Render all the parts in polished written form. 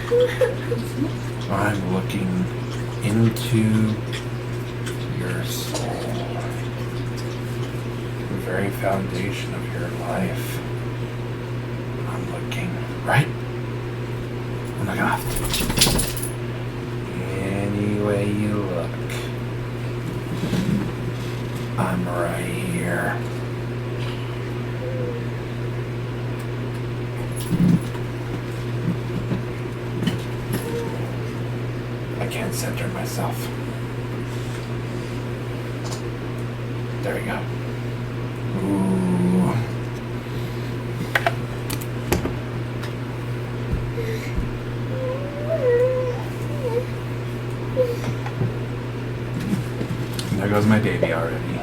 I'm looking into your soul, the very foundation of your life. I'm looking right. Oh my God. Any way you look, I'm right here. I can't center myself. There we go. Ooh. There goes my baby already.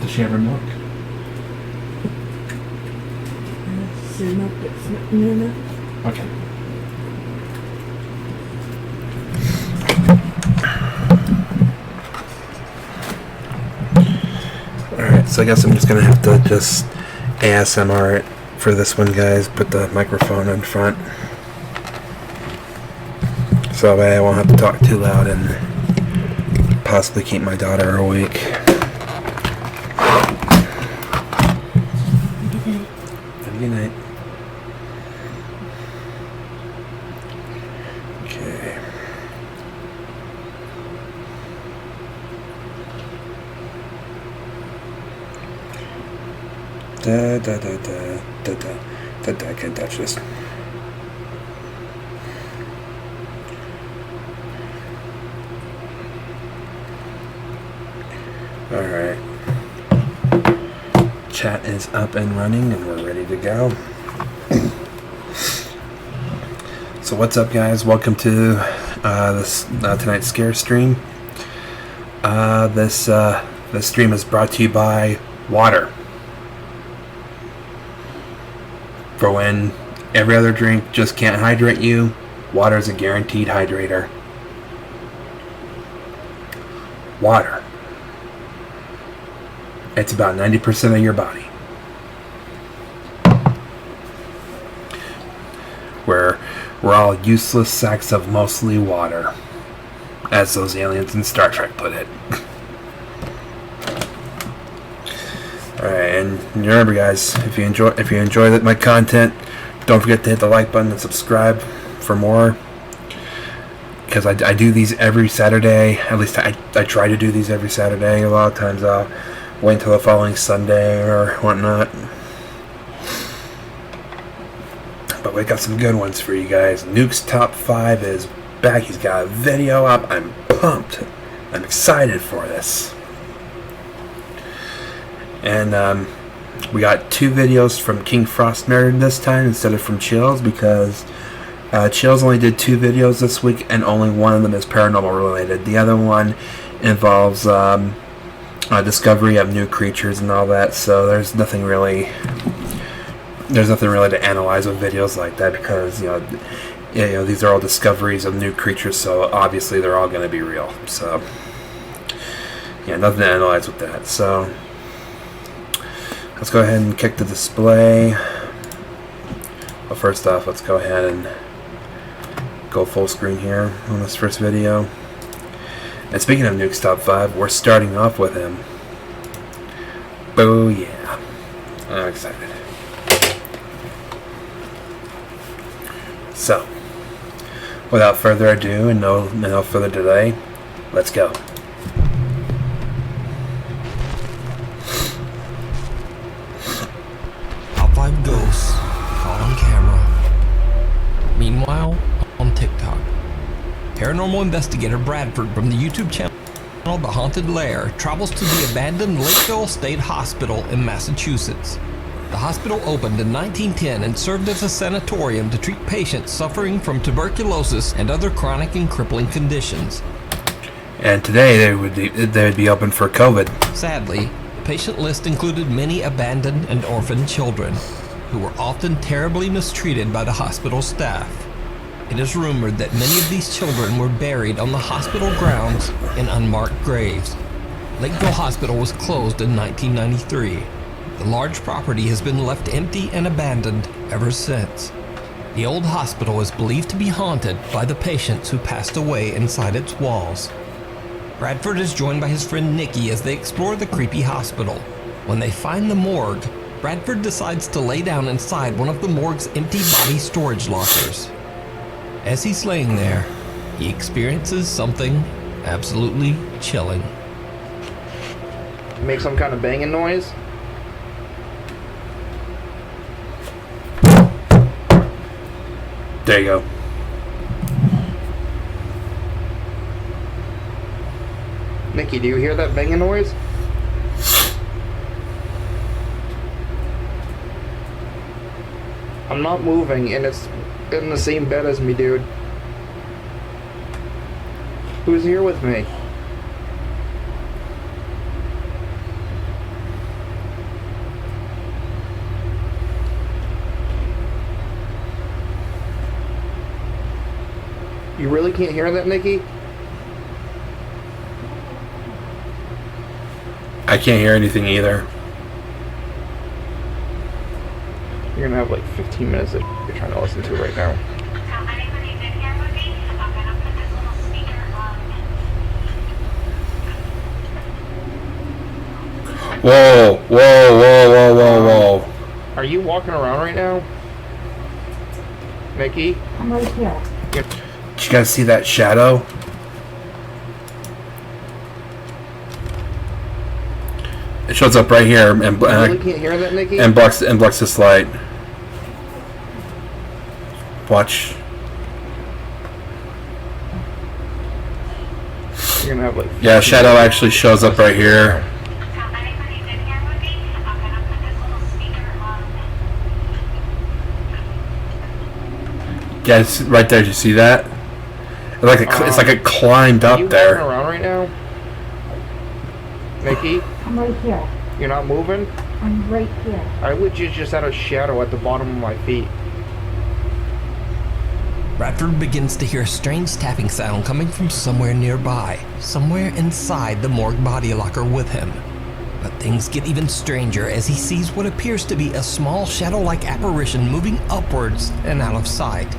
Does she have her milk? Okay. Alright, so I guess I'm just gonna have to just ASMR it for this one, guys. Put the microphone in front, so that way I won't have to talk too loud and possibly keep my daughter awake. Have a good night. Okay. I can't touch this. Alright. Chat is up and running and we're ready to go. So what's up, guys? Welcome to this tonight's scare stream. This stream is brought to you by water. For when every other drink just can't hydrate you, water is a guaranteed hydrator. Water. It's about 90% of your body. We're all useless sacks of mostly water, as those aliens in Star Trek put it. Alright, and remember, guys, if you enjoy my content, don't forget to hit the like button and subscribe for more. Because I do these every Saturday. At least I try to do these every Saturday. A lot of times I'll wait until the following Sunday or whatnot. But we got some good ones for you guys. Nuke's Top 5 is back. He's got a video up. I'm pumped. I'm excited for this. And we got 2 videos from King Frost Nerd this time instead of from Chills, because Chills only did 2 videos this week and only one of them is paranormal related. The other one involves discovery of new creatures and all that, so there's nothing really to analyze with videos like that, because you know these are all discoveries of new creatures, so obviously they're all going to be real. So yeah, nothing to analyze with that. So let's go ahead and kick the display. Well, first off, let's go ahead and go full screen here on this first video. And speaking of Nuke's Top 5, we're starting off with him. Oh yeah, I'm excited. So, without further ado and no further delay, let's go. Top 5 ghosts caught on camera. Meanwhile, on TikTok, paranormal investigator Bradford from the YouTube channel The Haunted Lair travels to the abandoned Lakeville State Hospital in Massachusetts. The hospital opened in 1910 and served as a sanatorium to treat patients suffering from tuberculosis and other chronic and crippling conditions. And today they would be open for COVID. Sadly, the patient list included many abandoned and orphaned children who were often terribly mistreated by the hospital staff. It is rumored that many of these children were buried on the hospital grounds in unmarked graves. Lakeville Hospital was closed in 1993. The large property has been left empty and abandoned ever since. The old hospital is believed to be haunted by the patients who passed away inside its walls. Bradford is joined by his friend Nikki as they explore the creepy hospital. When they find the morgue, Bradford decides to lay down inside one of the morgue's empty body storage lockers. As he's laying there, he experiences something absolutely chilling. Make some kind of banging noise. There you go. Nikki, do you hear that banging noise? I'm not moving, and it's in the same bed as me, dude. Who's here with me? You really can't hear that, Nikki? I can't hear anything either. You're gonna have like 15 minutes that you're trying to listen to right now. Whoa, whoa, whoa, whoa, whoa, whoa. Are you walking around right now? Nikki? I'm right here. Did you guys see that shadow? It shows up right here and You really can't hear that, Nikki? blocks this light. Watch. You're gonna have like... Yeah, shadow actually shows up right here. Yeah, it's right there. Did you see that? It's like it climbed Are up you there. walking around right now? Nikki? I'm right here. You're not moving? I'm right here. I legit just had a shadow at the bottom of my feet. Bradford begins to hear a strange tapping sound coming from somewhere nearby, somewhere inside the morgue body locker with him. But things get even stranger as he sees what appears to be a small shadow-like apparition moving upwards and out of sight.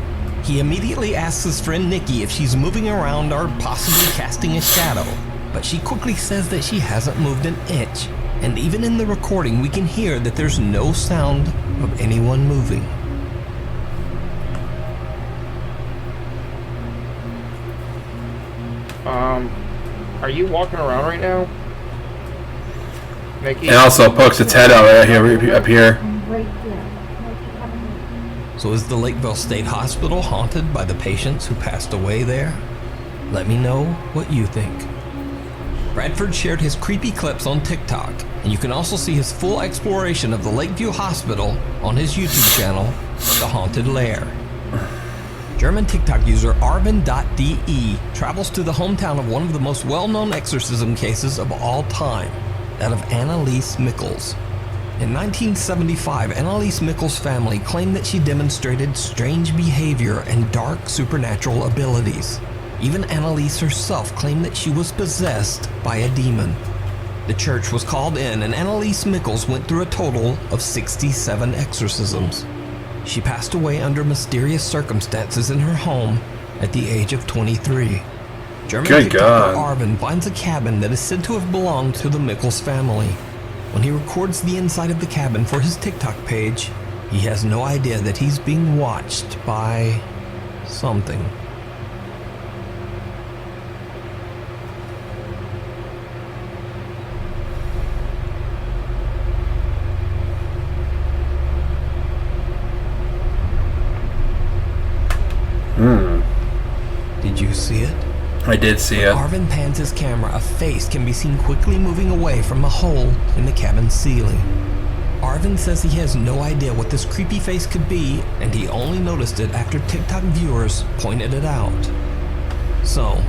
He immediately asks his friend Nikki if she's moving around or possibly casting a shadow, but she quickly says that she hasn't moved an inch, and even in the recording we can hear that there's no sound of anyone moving. Are you walking around right now? Nikki? It also pokes its head out right here, up here. I'm right here. So is the Lakeville State Hospital haunted by the patients who passed away there? Let me know what you think. Bradford shared his creepy clips on TikTok, and you can also see his full exploration of the Lakeview Hospital on his YouTube channel, The Haunted Lair. German TikTok user Arvin.de travels to the hometown of one of the most well-known exorcism cases of all time, that of Annalise Mickels. In 1975, Annalise Mickels' family claimed that she demonstrated strange behavior and dark supernatural abilities. Even Annalise herself claimed that she was possessed by a demon. The church was called in, and Annalise Mickels went through a total of 67 exorcisms. She passed away under mysterious circumstances in her home at the age of 23. German Good TikToker God. Arvin finds a cabin that is said to have belonged to the Mickels family. When he records the inside of the cabin for his TikTok page, he has no idea that he's being watched by something. Did you see it? I did see it. Arvin pans his camera, a face can be seen quickly moving away from a hole in the cabin's ceiling. Arvin says he has no idea what this creepy face could be, and he only noticed it after TikTok viewers pointed it out. So,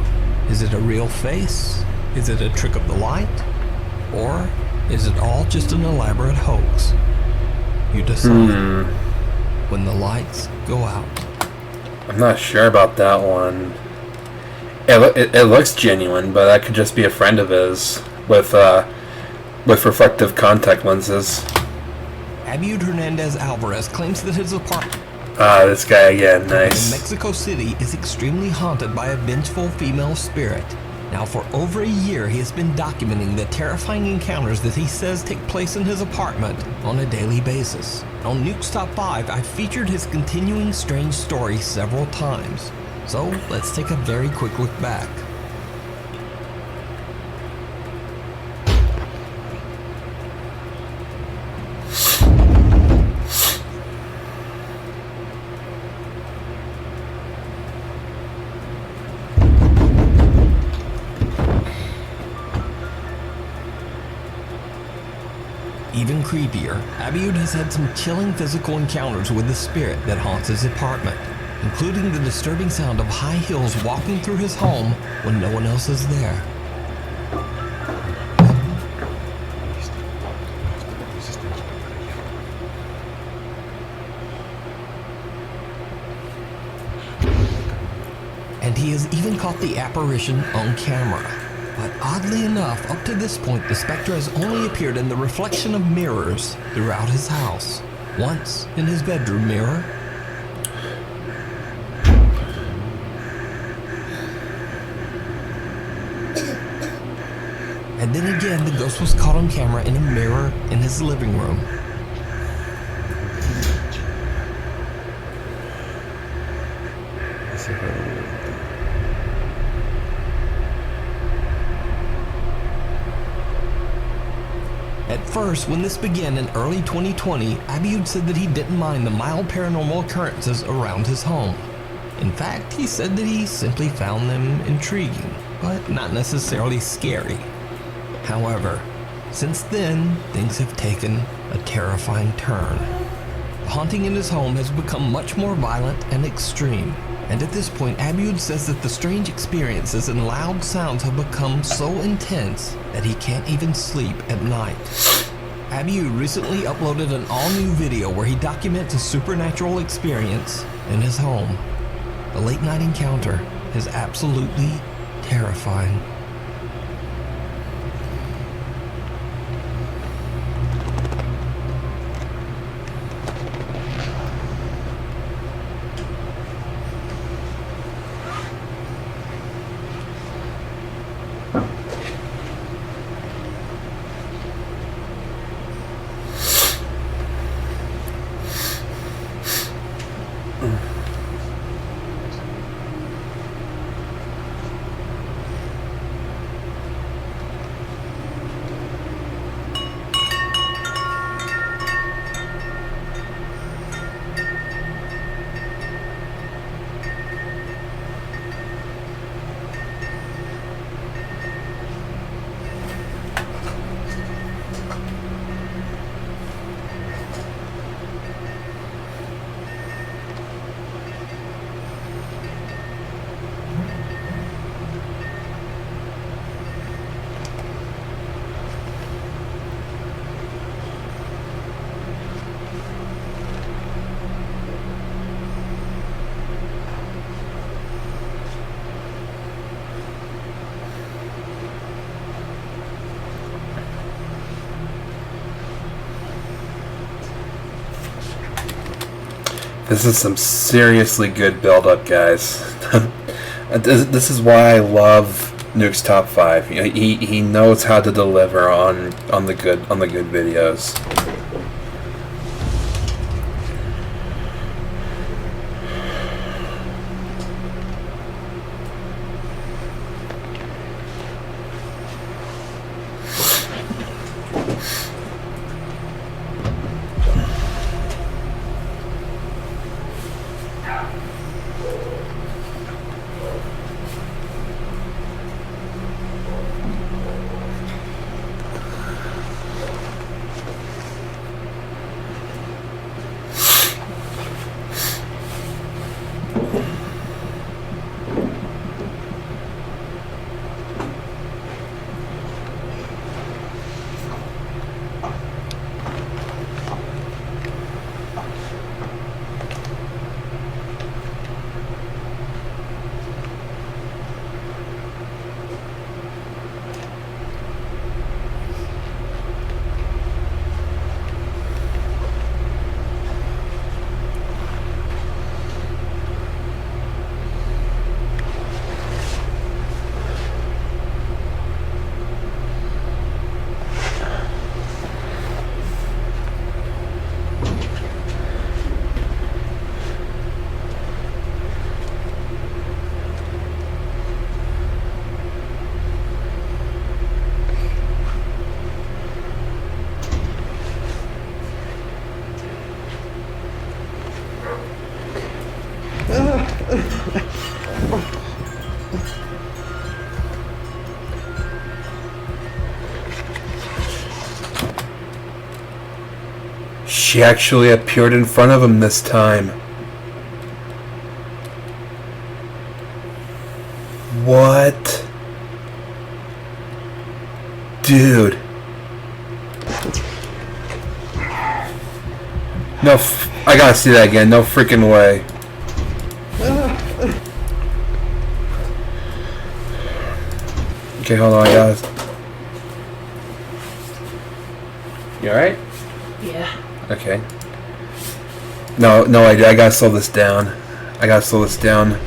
is it a real face? Is it a trick of the light? Or is it all just an elaborate hoax? You decide when the lights go out. I'm not sure about that one. It looks genuine, but that could just be a friend of his with reflective contact lenses. Abiud Hernandez Alvarez claims that his apartment This guy again, in nice. Mexico City is extremely haunted by a vengeful female spirit. Now, for over a year, he has been documenting the terrifying encounters that he says take place in his apartment on a daily basis. On Nuke's Top 5, I featured his continuing strange story several times. So, let's take a very quick look back. Even creepier, Abiud has had some chilling physical encounters with the spirit that haunts his apartment, including the disturbing sound of high heels walking through his home when no one else is there. And he has even caught the apparition on camera. But oddly enough, up to this point, the specter has only appeared in the reflection of mirrors throughout his house. Once in his bedroom mirror, and then again, the ghost was caught on camera in a mirror in his living room. At first, when this began in early 2020, Abiud said that he didn't mind the mild paranormal occurrences around his home. In fact, he said that he simply found them intriguing, but not necessarily scary. However, since then, things have taken a terrifying turn. The haunting in his home has become much more violent and extreme, and at this point, Abiud says that the strange experiences and loud sounds have become so intense that he can't even sleep at night. Abiud recently uploaded an all-new video where he documents a supernatural experience in his home. The late-night encounter is absolutely terrifying. This is some seriously good build-up, guys. This is why I love Nuke's Top 5. You know, he knows how to deliver on the good videos. She actually appeared in front of him this time. What? Dude. No, I gotta see that again. No freaking way. Okay, hold on, guys. You alright? Yeah. Okay. No, I gotta slow this down. I gotta slow this down.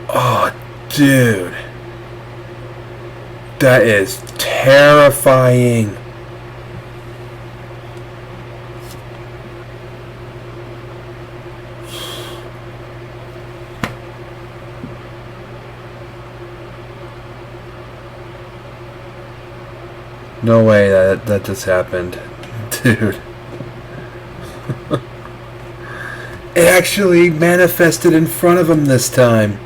Oh, dude. That is terrifying. No way that just happened. Dude. It actually manifested in front of him this time.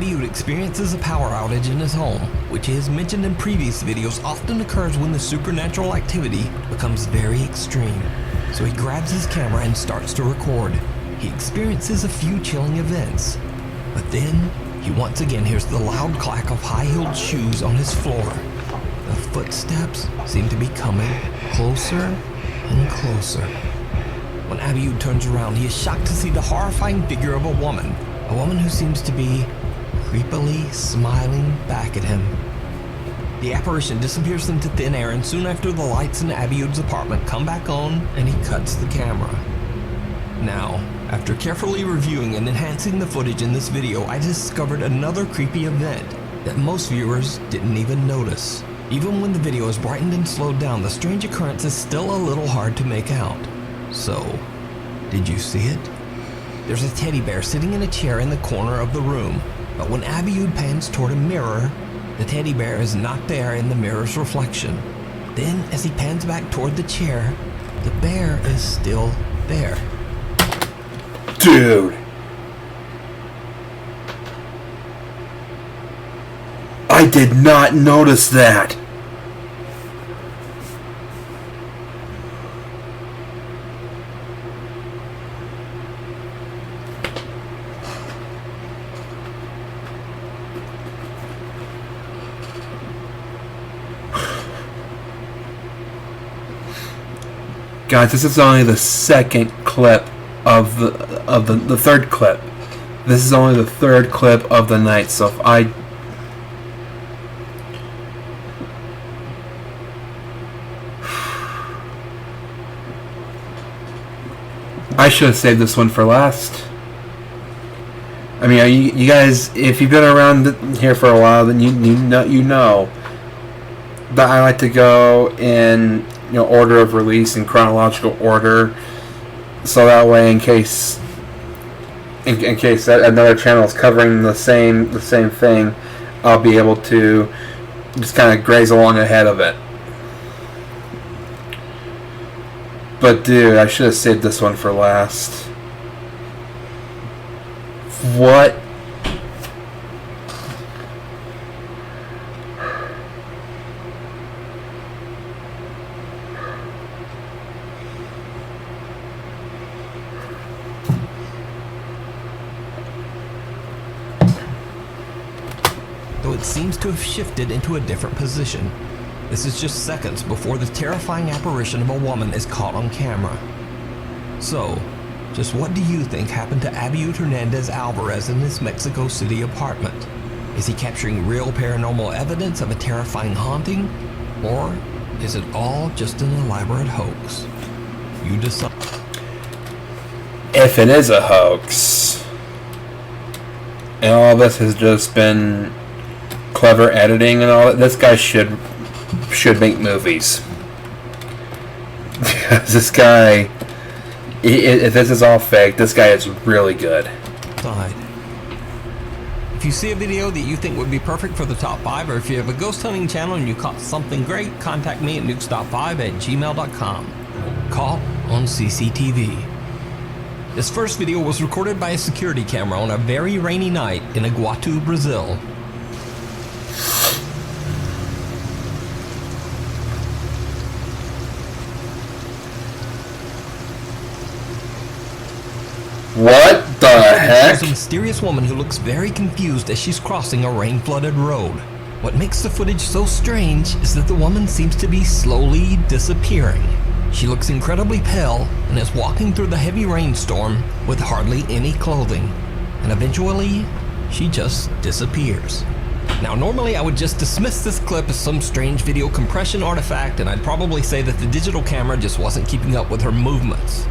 Abiud experiences a power outage in his home, which he has mentioned in previous videos often occurs when the supernatural activity becomes very extreme. So he grabs his camera and starts to record. He experiences a few chilling events, but then he once again hears the loud clack of high-heeled shoes on his floor. The footsteps seem to be coming closer and closer. When Abiud turns around, he is shocked to see the horrifying figure of a woman who seems to be creepily smiling back at him. The apparition disappears into thin air, and soon after, the lights in Abiud's apartment come back on and he cuts the camera. Now, after carefully reviewing and enhancing the footage in this video, I discovered another creepy event that most viewers didn't even notice. Even when the video is brightened and slowed down, the strange occurrence is still a little hard to make out. So, did you see it? There's a teddy bear sitting in a chair in the corner of the room, but when Abiud pans toward a mirror, the teddy bear is not there in the mirror's reflection. Then, as he pans back toward the chair, the bear is still there. Dude. I did not notice that. Guys, this is only the second clip of the third clip. This is only the third clip of the night, so if I should have saved this one for last. I mean, you guys, if you've been around here for a while, then you know that I like to go in order of release in chronological order, so that way in case that another channel is covering the same thing, I'll be able to just kind of graze along ahead of it. But dude, I should have saved this one for last. What which seems to have shifted into a different position. This is just seconds before the terrifying apparition of a woman is caught on camera. So, just what do you think happened to Abiud Hernandez Alvarez in his Mexico City apartment? Is he capturing real paranormal evidence of a terrifying haunting? Or is it all just an elaborate hoax? You decide. If it is a hoax, and all this has just been clever editing and all that, this guy should make movies. Because this guy, if this is all fake, this guy is really good. If you see a video that you think would be perfect for the top 5, or if you have a ghost hunting channel and you caught something great, contact me at nukestop5@gmail.com. Caught on CCTV. This first video was recorded by a security camera on a very rainy night in Iguatu, Brazil. What the heck? There's a mysterious woman who looks very confused as she's crossing a rain-flooded road. What makes the footage so strange is that the woman seems to be slowly disappearing. She looks incredibly pale and is walking through the heavy rainstorm with hardly any clothing. And eventually, she just disappears. Now, normally I would just dismiss this clip as some strange video compression artifact, and I'd probably say that the digital camera just wasn't keeping up with her movements.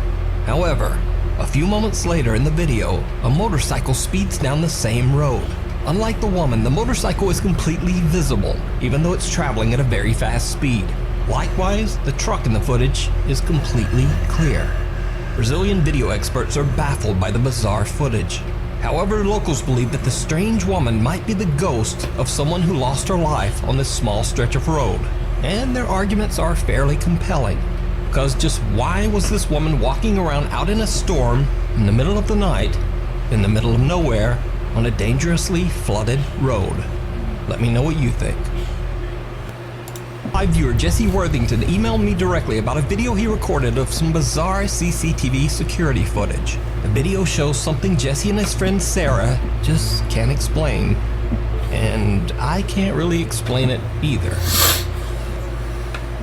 However, a few moments later in the video, a motorcycle speeds down the same road. Unlike the woman, the motorcycle is completely visible, even though it's traveling at a very fast speed. Likewise, the truck in the footage is completely clear. Brazilian video experts are baffled by the bizarre footage. However, locals believe that the strange woman might be the ghost of someone who lost her life on this small stretch of road. And their arguments are fairly compelling. Because just why was this woman walking around out in a storm in the middle of the night, in the middle of nowhere, on a dangerously flooded road? Let me know what you think. Live viewer Jesse Worthington emailed me directly about a video he recorded of some bizarre CCTV security footage. The video shows something Jesse and his friend Sarah just can't explain, and I can't really explain it either.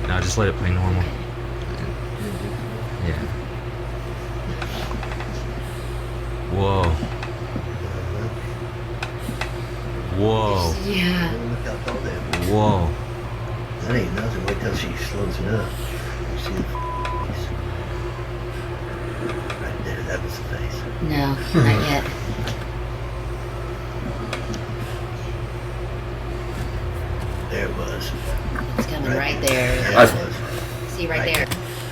No, just let it play normal. Yeah. Whoa. Whoa. Yeah. Whoa. That ain't nothing. Wait till she slows it up. You see the face? Right there, that was the face. No, not yet. There it was. It's coming right there. There it was. See right there.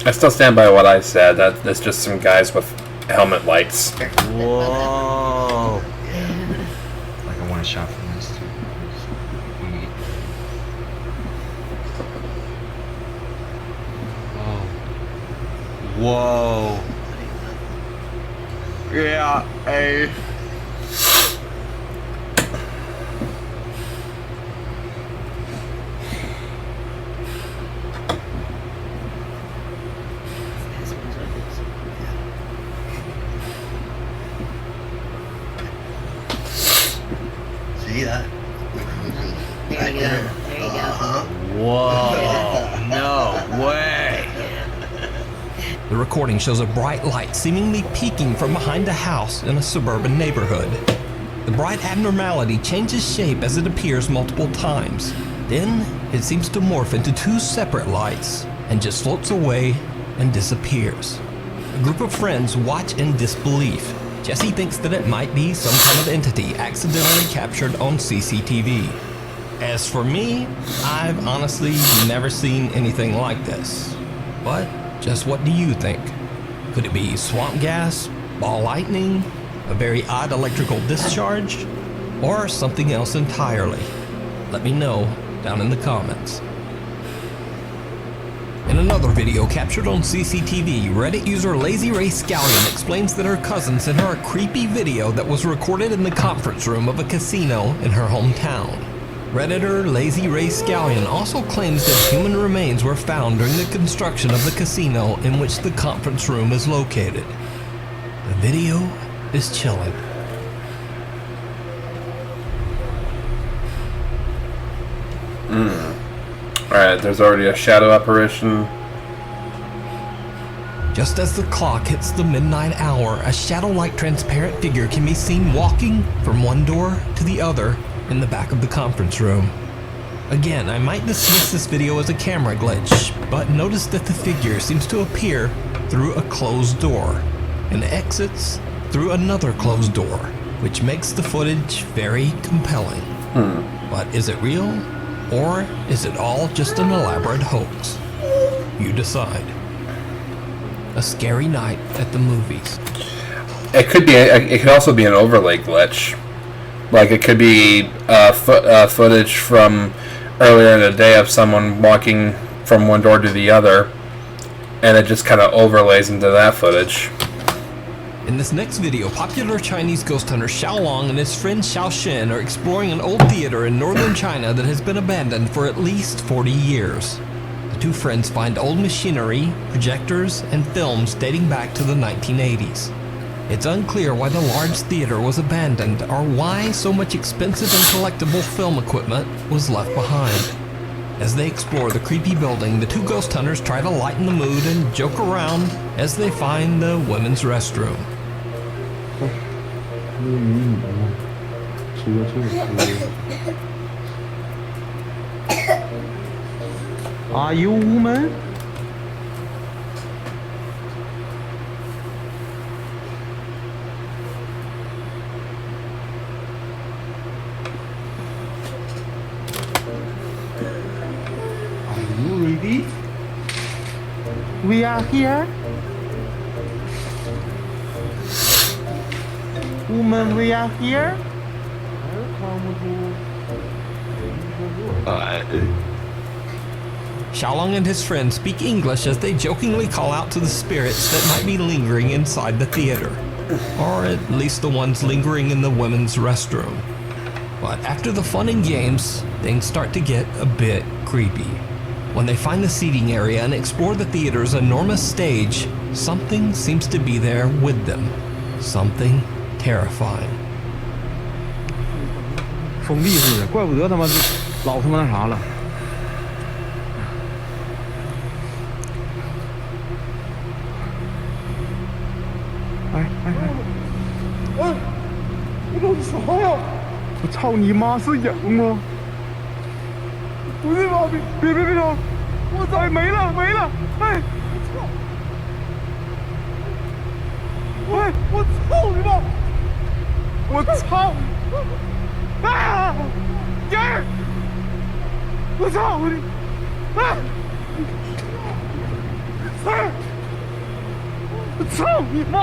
I still stand by what I said. That's just some guys with helmet lights. Whoa. Yeah. Like I want a shot from this too. Whoa. Yeah, hey. See that? There you go. There you go. Whoa. No way. The recording shows a bright light seemingly peeking from behind a house in a suburban neighborhood. The bright abnormality changes shape as it appears multiple times. Then, it seems to morph into two separate lights and just floats away and disappears. A group of friends watch in disbelief. Jesse thinks that it might be some kind of entity accidentally captured on CCTV. As for me, I've honestly never seen anything like this. But just what do you think? Could it be swamp gas, ball lightning, a very odd electrical discharge, or something else entirely? Let me know down in the comments. In another video captured on CCTV, Reddit user Lazy Ray Scallion explains that her cousin sent her a creepy video that was recorded in the conference room of a casino in her hometown. Redditor Lazy Ray Scallion also claims that human remains were found during the construction of the casino in which the conference room is located. The video is chilling. Alright, there's already a shadow apparition. Just as the clock hits the midnight hour, a shadow-like transparent figure can be seen walking from one door to the other in the back of the conference room. Again, I might dismiss this video as a camera glitch, but notice that the figure seems to appear through a closed door and exits through another closed door, which makes the footage very compelling. But is it real, or is it all just an elaborate hoax? You decide. A scary night at the movies. It could be. It could also be an overlay glitch. Like it could be footage from earlier in the day of someone walking from one door to the other, and it just kind of overlays into that footage. In this next video, popular Chinese ghost hunter Xiaolong and his friend Xiaoshen are exploring an old theater in northern China that has been abandoned for at least 40 years. The two friends find old machinery, projectors, and films dating back to the 1980s. It's unclear why the large theater was abandoned or why so much expensive and collectible film equipment was left behind. As they explore the creepy building, the two ghost hunters try to lighten the mood and joke around as they find the women's restroom. Are you a woman? Are you ready? We are here. Woman, we are here. Xiaolong and his friends speak English as they jokingly call out to the spirits that might be lingering inside the theater, or at least the ones lingering in the women's restroom. But after the fun and games, things start to get a bit creepy. When they find the seating area and explore the theater's enormous stage, something seems to be there with them. Something terrifying. 封闭式的，怪不得他妈老他妈那啥了。我操呀！我操你妈是羊吗？不是吧？别吵！我操！没了！哎！喂！我操你妈！我操！啊！羊！我操你！啊！哎！我操你妈！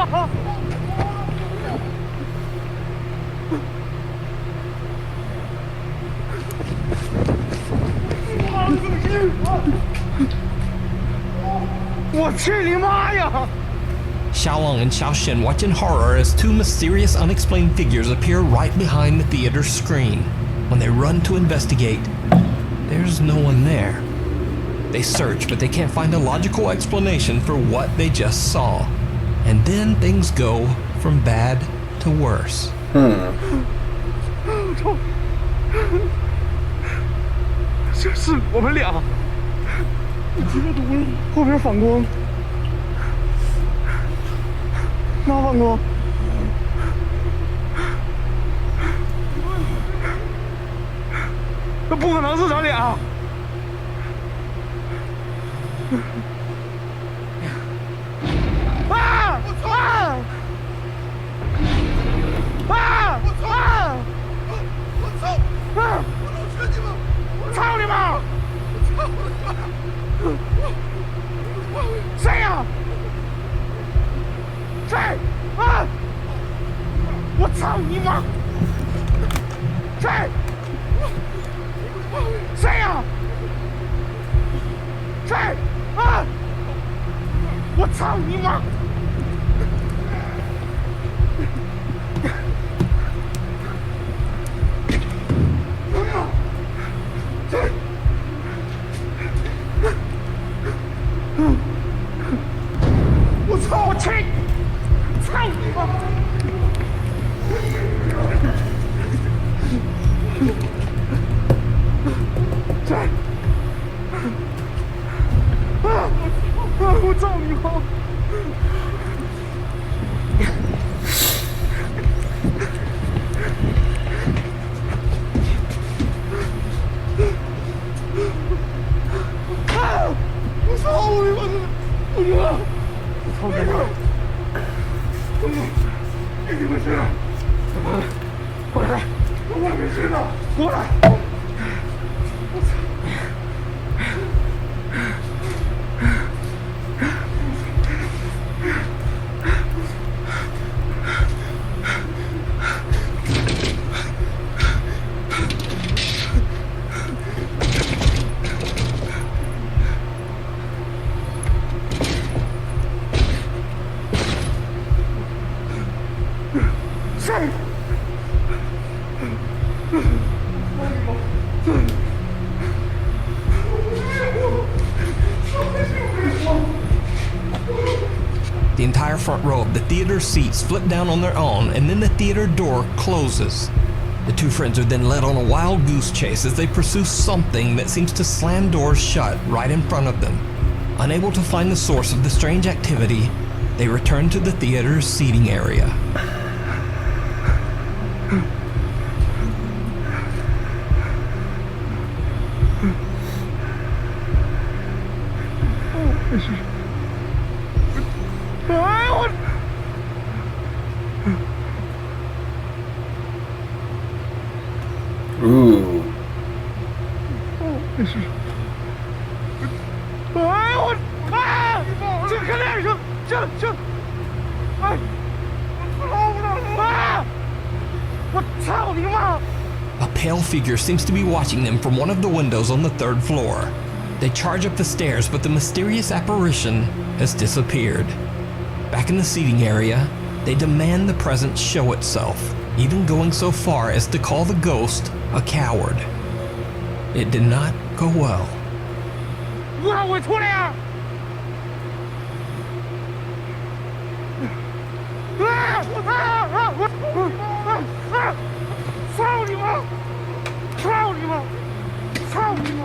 我去你妈呀！ Xiaolong and Xiaoshen watch in horror as two mysterious unexplained figures appear right behind the theater's screen. When they run to investigate, there's no one there. They search, but they can't find a logical explanation for what they just saw. And then things go from bad to worse. 这是我们俩。后边反光，哪反光？那不可能是咱俩。啊！我操！啊！我操！我操！啊！我老兄弟们！我操你妈！我操你妈！ 谁呀？谁？啊！我操你妈！谁？谁呀？谁？啊！我操你妈！谁？ 我操！我去！操你妈！这你们去哪？过来！我没去哪？过来！我操！谁？The entire front row of the theater seats flip down on their own, and then the theater door closes. The two friends are then led on a wild goose chase as they pursue something that seems to slam doors shut right in front of them. Unable to find the source of the strange activity, they return to the theater's seating area. Ooh. 哎我啊！这开电声，这，哎，啊！我操你妈！ A pale figure seems to be watching them from one of the windows on the third floor. They charge up the stairs, but the mysterious apparition has disappeared. Back in the seating area, they demand the presence show itself, even going so far as to call the ghost a coward. It did not go well. 让我出来呀！操你妈！操你妈！操你妈！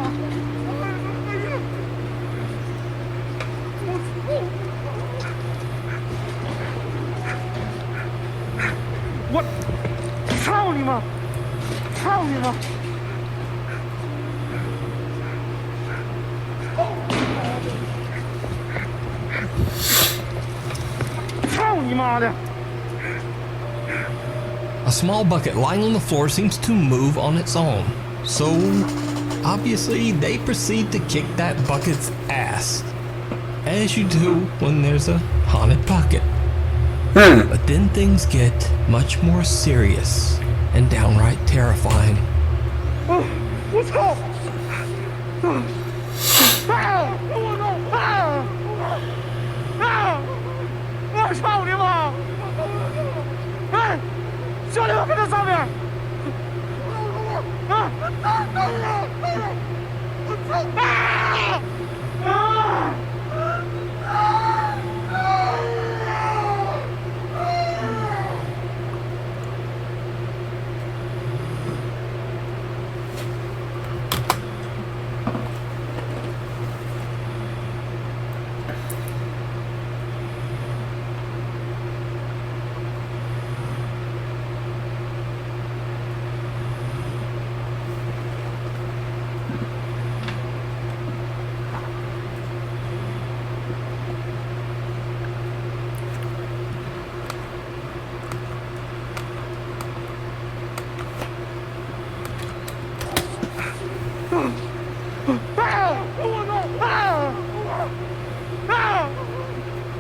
我操你妈！操你妈！ 操你妈的！ A small bucket lying on the floor seems to move on its own. So, obviously, they proceed to kick that bucket's ass. As you do when there's a haunted bucket. But then things get much more serious and downright terrifying. 我操！我操你妈！哎，兄弟们跟在上面！啊！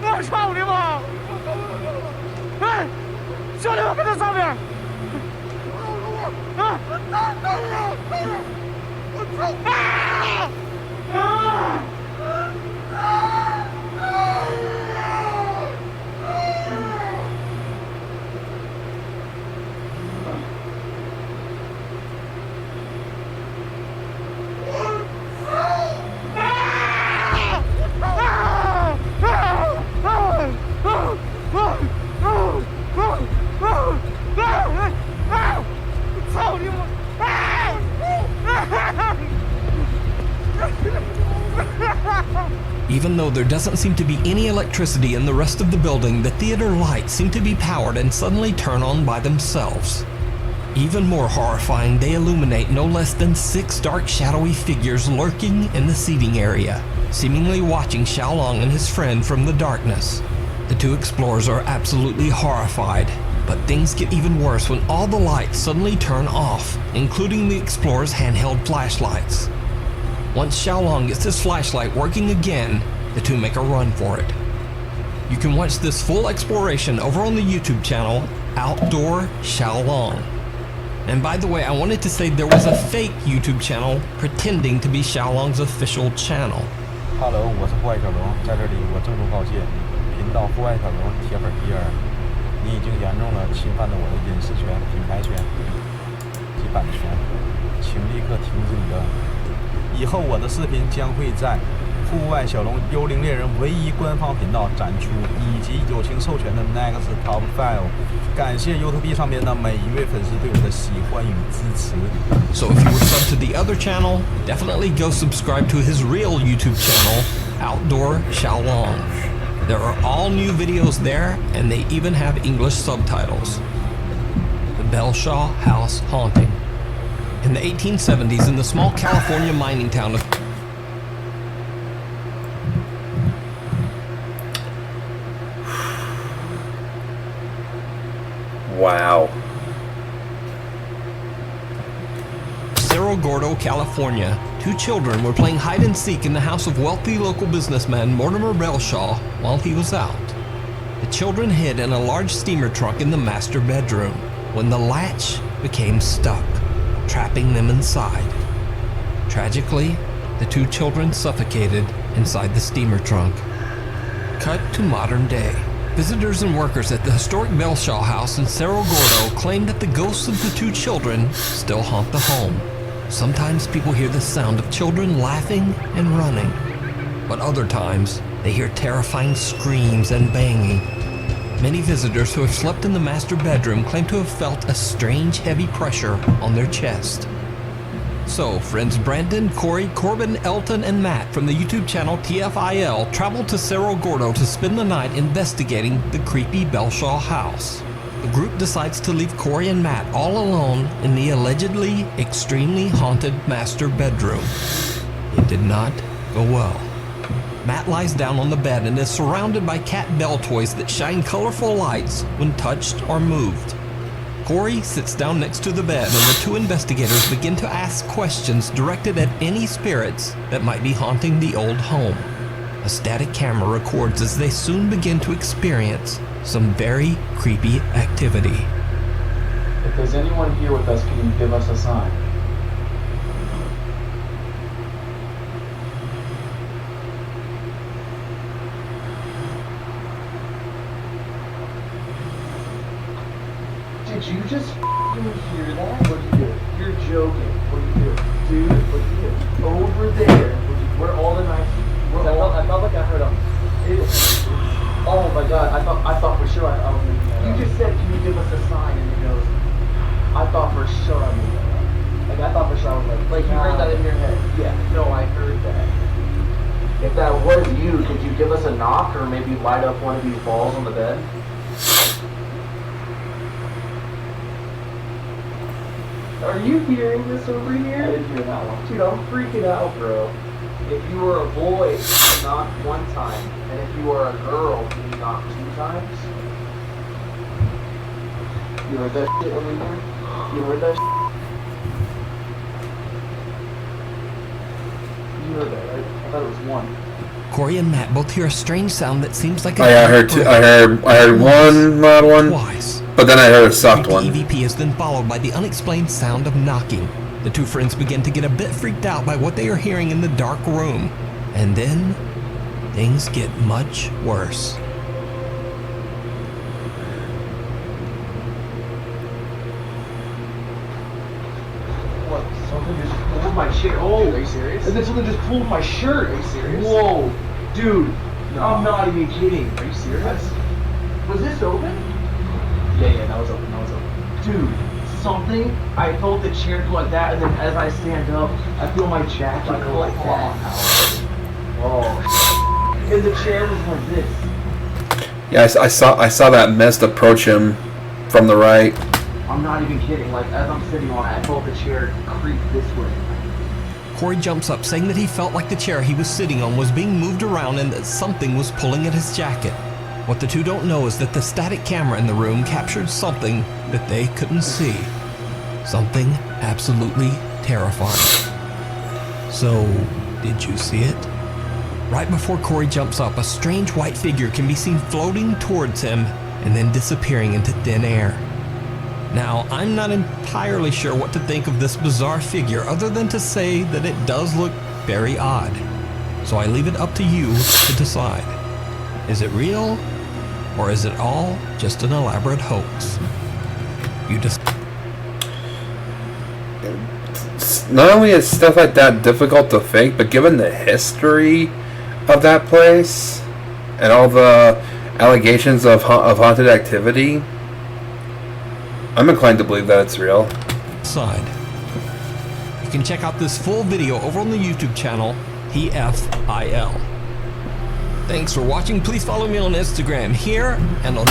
我操你妈！哎，兄弟们跟在上面！啊！操你妈！ Even though there doesn't seem to be any electricity in the rest of the building, the theater lights seem to be powered and suddenly turn on by themselves. Even more horrifying, they illuminate no less than 6 dark shadowy figures lurking in the seating area, seemingly watching Xiaolong and his friend from the darkness. The two explorers are absolutely horrified. But things get even worse when all the lights suddenly turn off, including the explorer's handheld flashlights. Once Xiaolong gets his flashlight working again, the two make a run for it. You can watch this full exploration over on the YouTube channel, Outdoor Xiaolong. And by the way, I wanted to say there was a fake YouTube channel pretending to be Xiaolong's official channel. Hello， 我是户外小龙，在这里我郑重告诫频道户外小龙铁粉第二，你已经严重的侵犯了我的隐私权、品牌权及版权，请立刻停止你的。以后我的视频将会在户外小龙幽灵猎人唯一官方频道展出，以及友情授权的 Next Top 5。感谢 YouTube 上面的每一位粉丝对我的喜欢与支持。So if you were subbed to the other channel, definitely go subscribe to his real YouTube channel, Outdoor Xiaolong. There are all new videos there, and they even have English subtitles. The Belshaw House Haunting. In the 1870s, in the small California mining town of Wow. Cerro Gordo, California, two children were playing hide and seek in the house of wealthy local businessman Mortimer Belshaw while he was out. The children hid in a large steamer trunk in the master bedroom when the latch became stuck, trapping them inside. Tragically, the two children suffocated inside the steamer trunk. Cut to modern day. Visitors and workers at the historic Belshaw house in Cerro Gordo claim that the ghosts of the two children still haunt the home. Sometimes people hear the sound of children laughing and running, but other times they hear terrifying screams and banging. Many visitors who have slept in the master bedroom claim to have felt a strange heavy pressure on their chest. So, friends Brandon, Corey, Corbin, Elton, and Matt from the YouTube channel TFIL traveled to Cerro Gordo to spend the night investigating the creepy Belshaw house. The group decides to leave Corey and Matt all alone in the allegedly extremely haunted master bedroom. It did not go well. Matt lies down on the bed and is surrounded by cat bell toys that shine colorful lights when touched or moved. Corey sits down next to the bed and the two investigators begin to ask questions directed at any spirits that might be haunting the old home. A static camera records as they soon begin to experience some very creepy activity. If there's anyone here with us, can you give us a sign? Did you just hear that? What are you doing? You're joking. What are you doing? Dude, what are you doing? Over there, where all the knives... I felt like I heard a... Oh my god, I thought for sure I was making that up. You just said, can you give us a sign? And he goes, I thought for sure I made that up. Like, I thought for sure I was like you heard that in your head? Yeah, no, I heard that. If that was you, could you give us a knock or maybe light up one of these balls on the bed? Are you hearing this over here? I didn't hear that one. Dude, I'm freaking out, bro. If you were a boy, knock one time. And if you were a girl, can you knock 2 times? You heard that shit over here? You heard that shit? You heard that, right? I thought it was 1. Corey and Matt both hear a strange sound that seems like I heard two. I heard one loud one. Twice. But then I heard a soft one. The EVP is then followed by the unexplained sound of knocking. The two friends begin to get a bit freaked out by what they are hearing in the dark room. And then, things get much worse. What? Something just pulled my shirt. Oh! Are you serious? And then something just pulled my shirt. Are you serious? Whoa! Dude! No. I'm not even kidding. Are you serious? Was this open? Yeah, that was open. Dude, something, I felt the chair go like that, and then as I stand up, I feel my jacket go like that. Oh, and the chair was like this. Yeah, I saw that mist approach him from the right. I'm not even kidding, like as I'm sitting on it, I felt the chair creep this way. Corey jumps up, saying that he felt like the chair he was sitting on was being moved around and that something was pulling at his jacket. What the two don't know is that the static camera in the room captured something that they couldn't see. Something absolutely terrifying. So, did you see it? Right before Corey jumps up, a strange white figure can be seen floating towards him and then disappearing into thin air. Now, I'm not entirely sure what to think of this bizarre figure other than to say that it does look very odd. So I leave it up to you to decide. Is it real, or is it all just an elaborate hoax? You just... Not only is stuff like that difficult to fake, but given the history of that place and all the allegations of haunted activity, I'm inclined to believe that it's real. Side. You can check out this full video over on the YouTube channel, PFIL. Thanks for watching. Please follow me on Instagram here and on...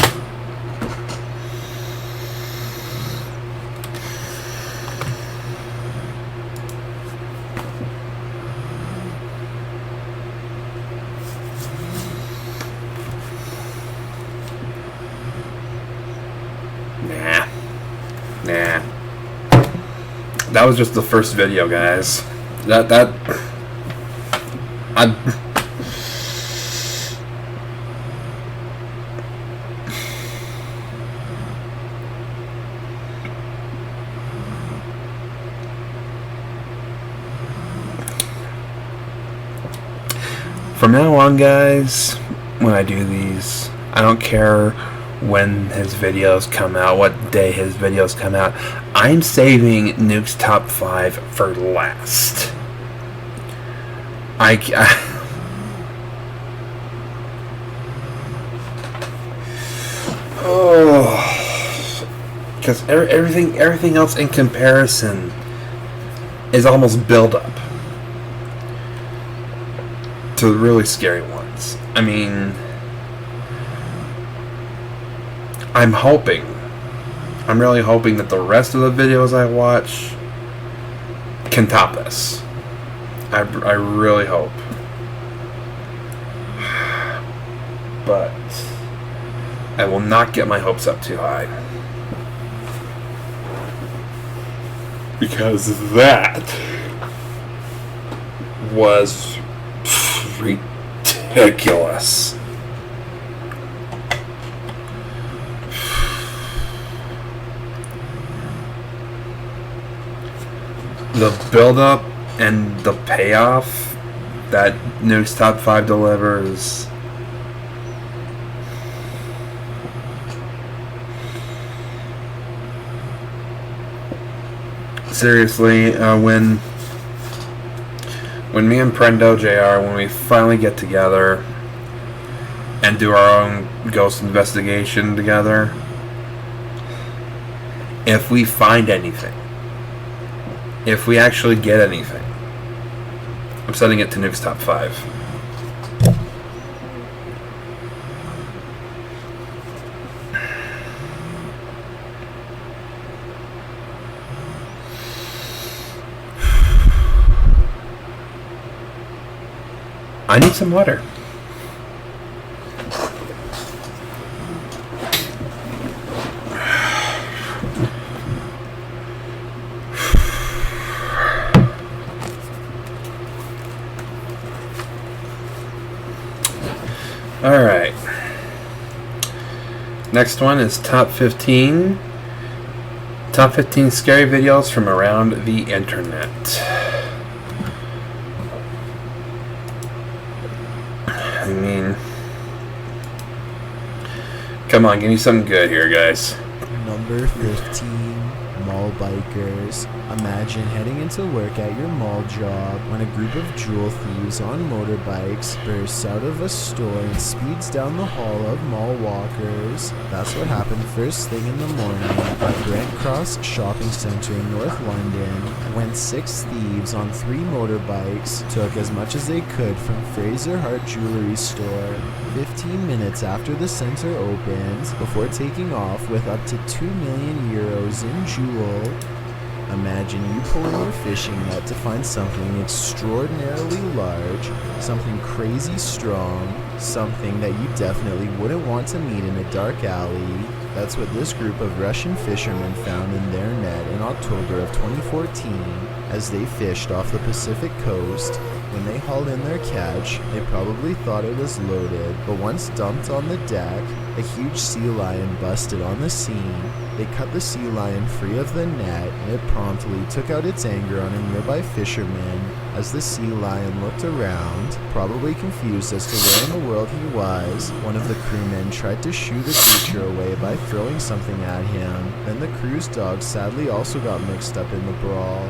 Nah. That was just the first video, guys. From now on, guys, when I do these, I don't care when his videos come out, what day his videos come out. I'm saving Nuke's top 5 for last. Because everything else in comparison is almost build up to the really scary ones. I mean, I'm really hoping that the rest of the videos I watch can top this. I really hope. But I will not get my hopes up too high. Because that was ridiculous. The build-up and the payoff that Nuke's Top 5 delivers. Seriously, when me and Prendo JR, when we finally get together and do our own ghost investigation together, if we find anything, if we actually get anything, I'm setting it to Nuke's Top 5. I need some water. Alright. Next one is Top 15. Top 15 scary videos from around the internet. I mean, come on, give me something good here, guys. Number 15, mall bikers. Imagine heading into work at your mall job when a group of jewel thieves on motorbikes bursts out of a store and speeds down the hall of mall walkers. That's what happened first thing in the morning at Brent Cross Shopping Centre in North London, when 6 thieves on 3 motorbikes took as much as they could from Fraser Hart Jewelry Store 15 minutes after the centre opened, before taking off with up to €2 million in jewel. Imagine you pulling your fishing net to find something extraordinarily large, something crazy strong, something that you definitely wouldn't want to meet in a dark alley. That's what this group of Russian fishermen found in their net in October of 2014 as they fished off the Pacific coast. When they hauled in their catch, they probably thought it was loaded, but once dumped on the deck, a huge sea lion busted on the scene. They cut the sea lion free of the net, and it promptly took out its anger on a nearby fisherman. As the sea lion looked around, probably confused as to where in the world he was, one of the crewmen tried to shoo the creature away by throwing something at him. Then the crew's dog sadly also got mixed up in the brawl.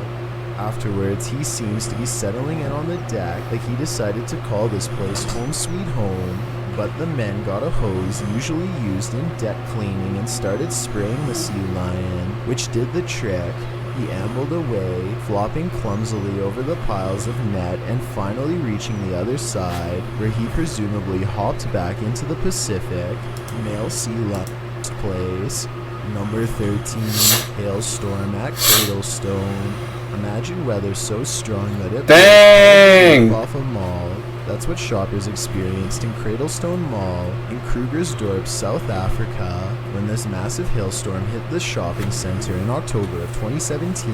Afterwards, he seems to be settling in on the deck like he decided to call this place home sweet home. But the men got a hose usually used in deck cleaning and started spraying the sea lion, which did the trick. He ambled away, flopping clumsily over the piles of net and finally reaching the other side, where he presumably hopped back into the Pacific. Male sea lion's place. Number 13, hailstorm at Cradlestone. Imagine weather so strong that it Dang! off a mall. That's what shoppers experienced in Cradlestone Mall in Krugersdorp, South Africa, when this massive hailstorm hit the shopping center in October of 2017.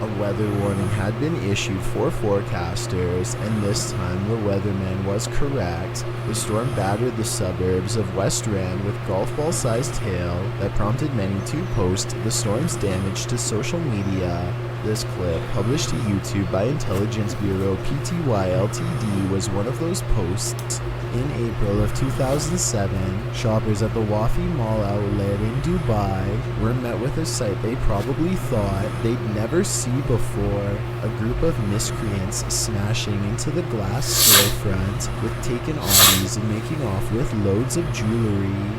A weather warning had been issued for forecasters, and this time the weatherman was correct. The storm battered the suburbs of West Rand with golf ball-sized hail that prompted many to post the storm's damage to social media. This clip, published to YouTube by Intelligence Bureau Pty Ltd, was one of those posts. In April of 2007, shoppers at the Wafi Mall outlet in Dubai were met with a sight they probably thought they'd never see before. A group of miscreants smashing into the glass storefront with taken Audis and making off with loads of jewelry.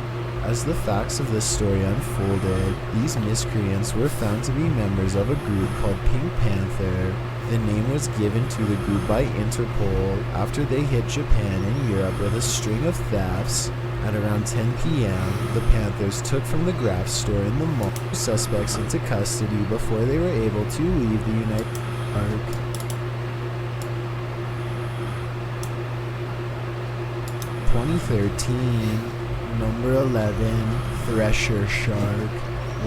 As the facts of this story unfolded, these miscreants were found to be members of a group called Pink Panther. The name was given to the group by Interpol after they hit Japan and Europe with a string of thefts. At around 10 p.m., the Panthers took from the Graf store in the mall suspects into custody before they were able to leave the United Park. (2013) Number 11, Thresher Shark.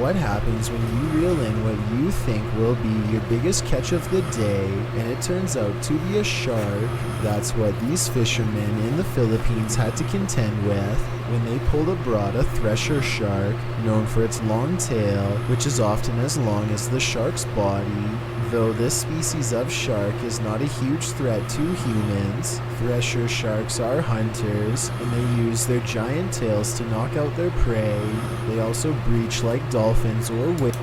What happens when you reel in what you think will be your biggest catch of the day, and it turns out to be a shark? That's what these fishermen in the Philippines had to contend with when they pulled abroad a thresher shark, known for its long tail, which is often as long as the shark's body. Though this species of shark is not a huge threat to humans, thresher sharks are hunters, and they use their giant tails to knock out their prey. They also breach like dolphins or whales.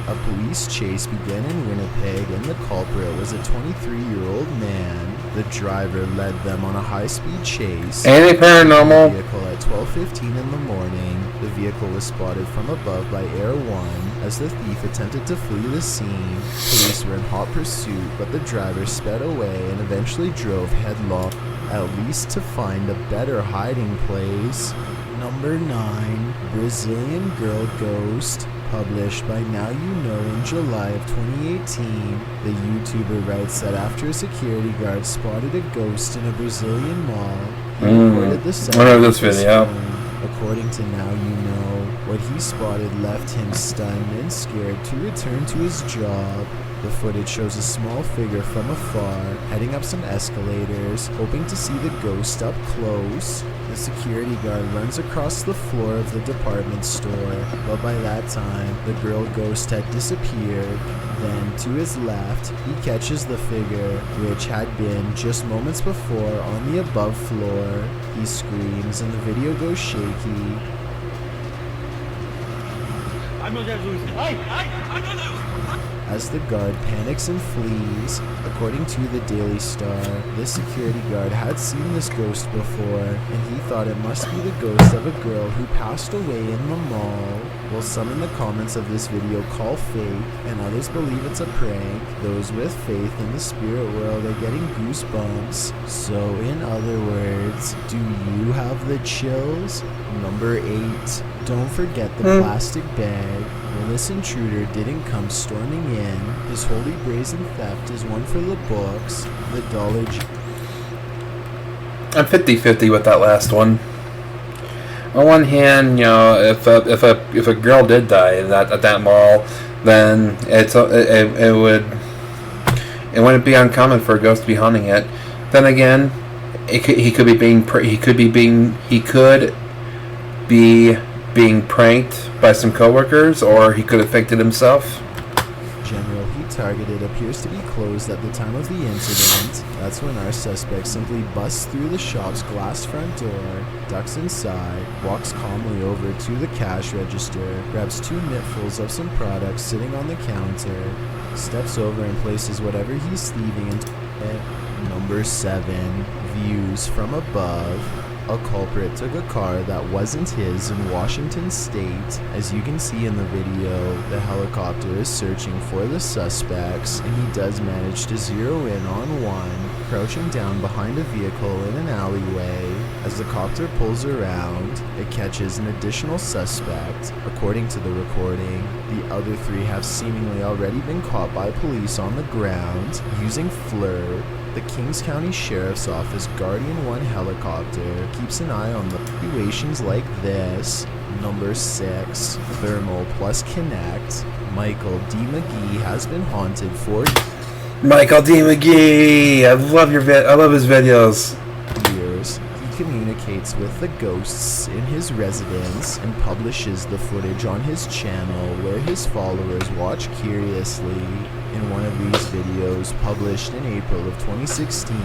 A police chase began in Winnipeg, and the culprit was a 23-year-old man. The driver led them on a high-speed chase. Any paranormal? The vehicle at 12:15 in the morning. The vehicle was spotted from above by Air One as the thief attempted to flee the scene. Police were in hot pursuit, but the driver sped away and eventually drove headlong, at least to find a better hiding place. Number 9, Brazilian Girl Ghost. Published by Now You Know in July of 2018, the YouTuber writes that after a security guard spotted a ghost in a Brazilian mall, he recorded the sound I know of this his video. phone. According to Now You Know, what he spotted left him stunned and scared to return to his job. The footage shows a small figure from afar, heading up some escalators, hoping to see the ghost up close. The security guard runs across the floor of the department store, but by that time, the girl ghost had disappeared. Then, to his left, he catches the figure, which had been just moments before on the above floor. He screams and the video goes shaky. As the guard panics and flees, according to the Daily Star, this security guard had seen this ghost before, and he thought it must be the ghost of a girl who passed away in the mall. While some in the comments of this video call fake, and others believe it's a prank, those with faith in the spirit world are getting goosebumps. So in other words, do you have the chills? Number 8. Don't forget the plastic bag. Well, this intruder didn't come storming in. His holy brazen theft is one for the books. The Dollar I'm 50-50 with that last one. On one hand, you know, if a girl did die at that mall, then it wouldn't be uncommon for a ghost to be haunting it. Then again, he could be being pranked by some coworkers, or he could have faked it himself. General he targeted appears to be closed at the time of the incident. That's when our suspect simply busts through the shop's glass front door, ducks inside, walks calmly over to the cash register, grabs 2 mittfuls of some products sitting on the counter, steps over and places whatever he's thieving into it. Number 7, views from above. A culprit took a car that wasn't his in Washington State. As you can see in the video, the helicopter is searching for the suspects, and he does manage to zero in on one, crouching down behind a vehicle in an alleyway. As the copter pulls around, it catches an additional suspect. According to the recording, the other 3 have seemingly already been caught by police on the ground using FLIR. The Kings County Sheriff's Office Guardian 1 helicopter keeps an eye on the situations like this. Number 6, Thermal plus Connect. Michael D. McGee has been haunted for Michael D. McGee! I love his videos. years. He communicates with the ghosts in his residence and publishes the footage on his channel, where his followers watch curiously. In one of these videos, published in April of 2016,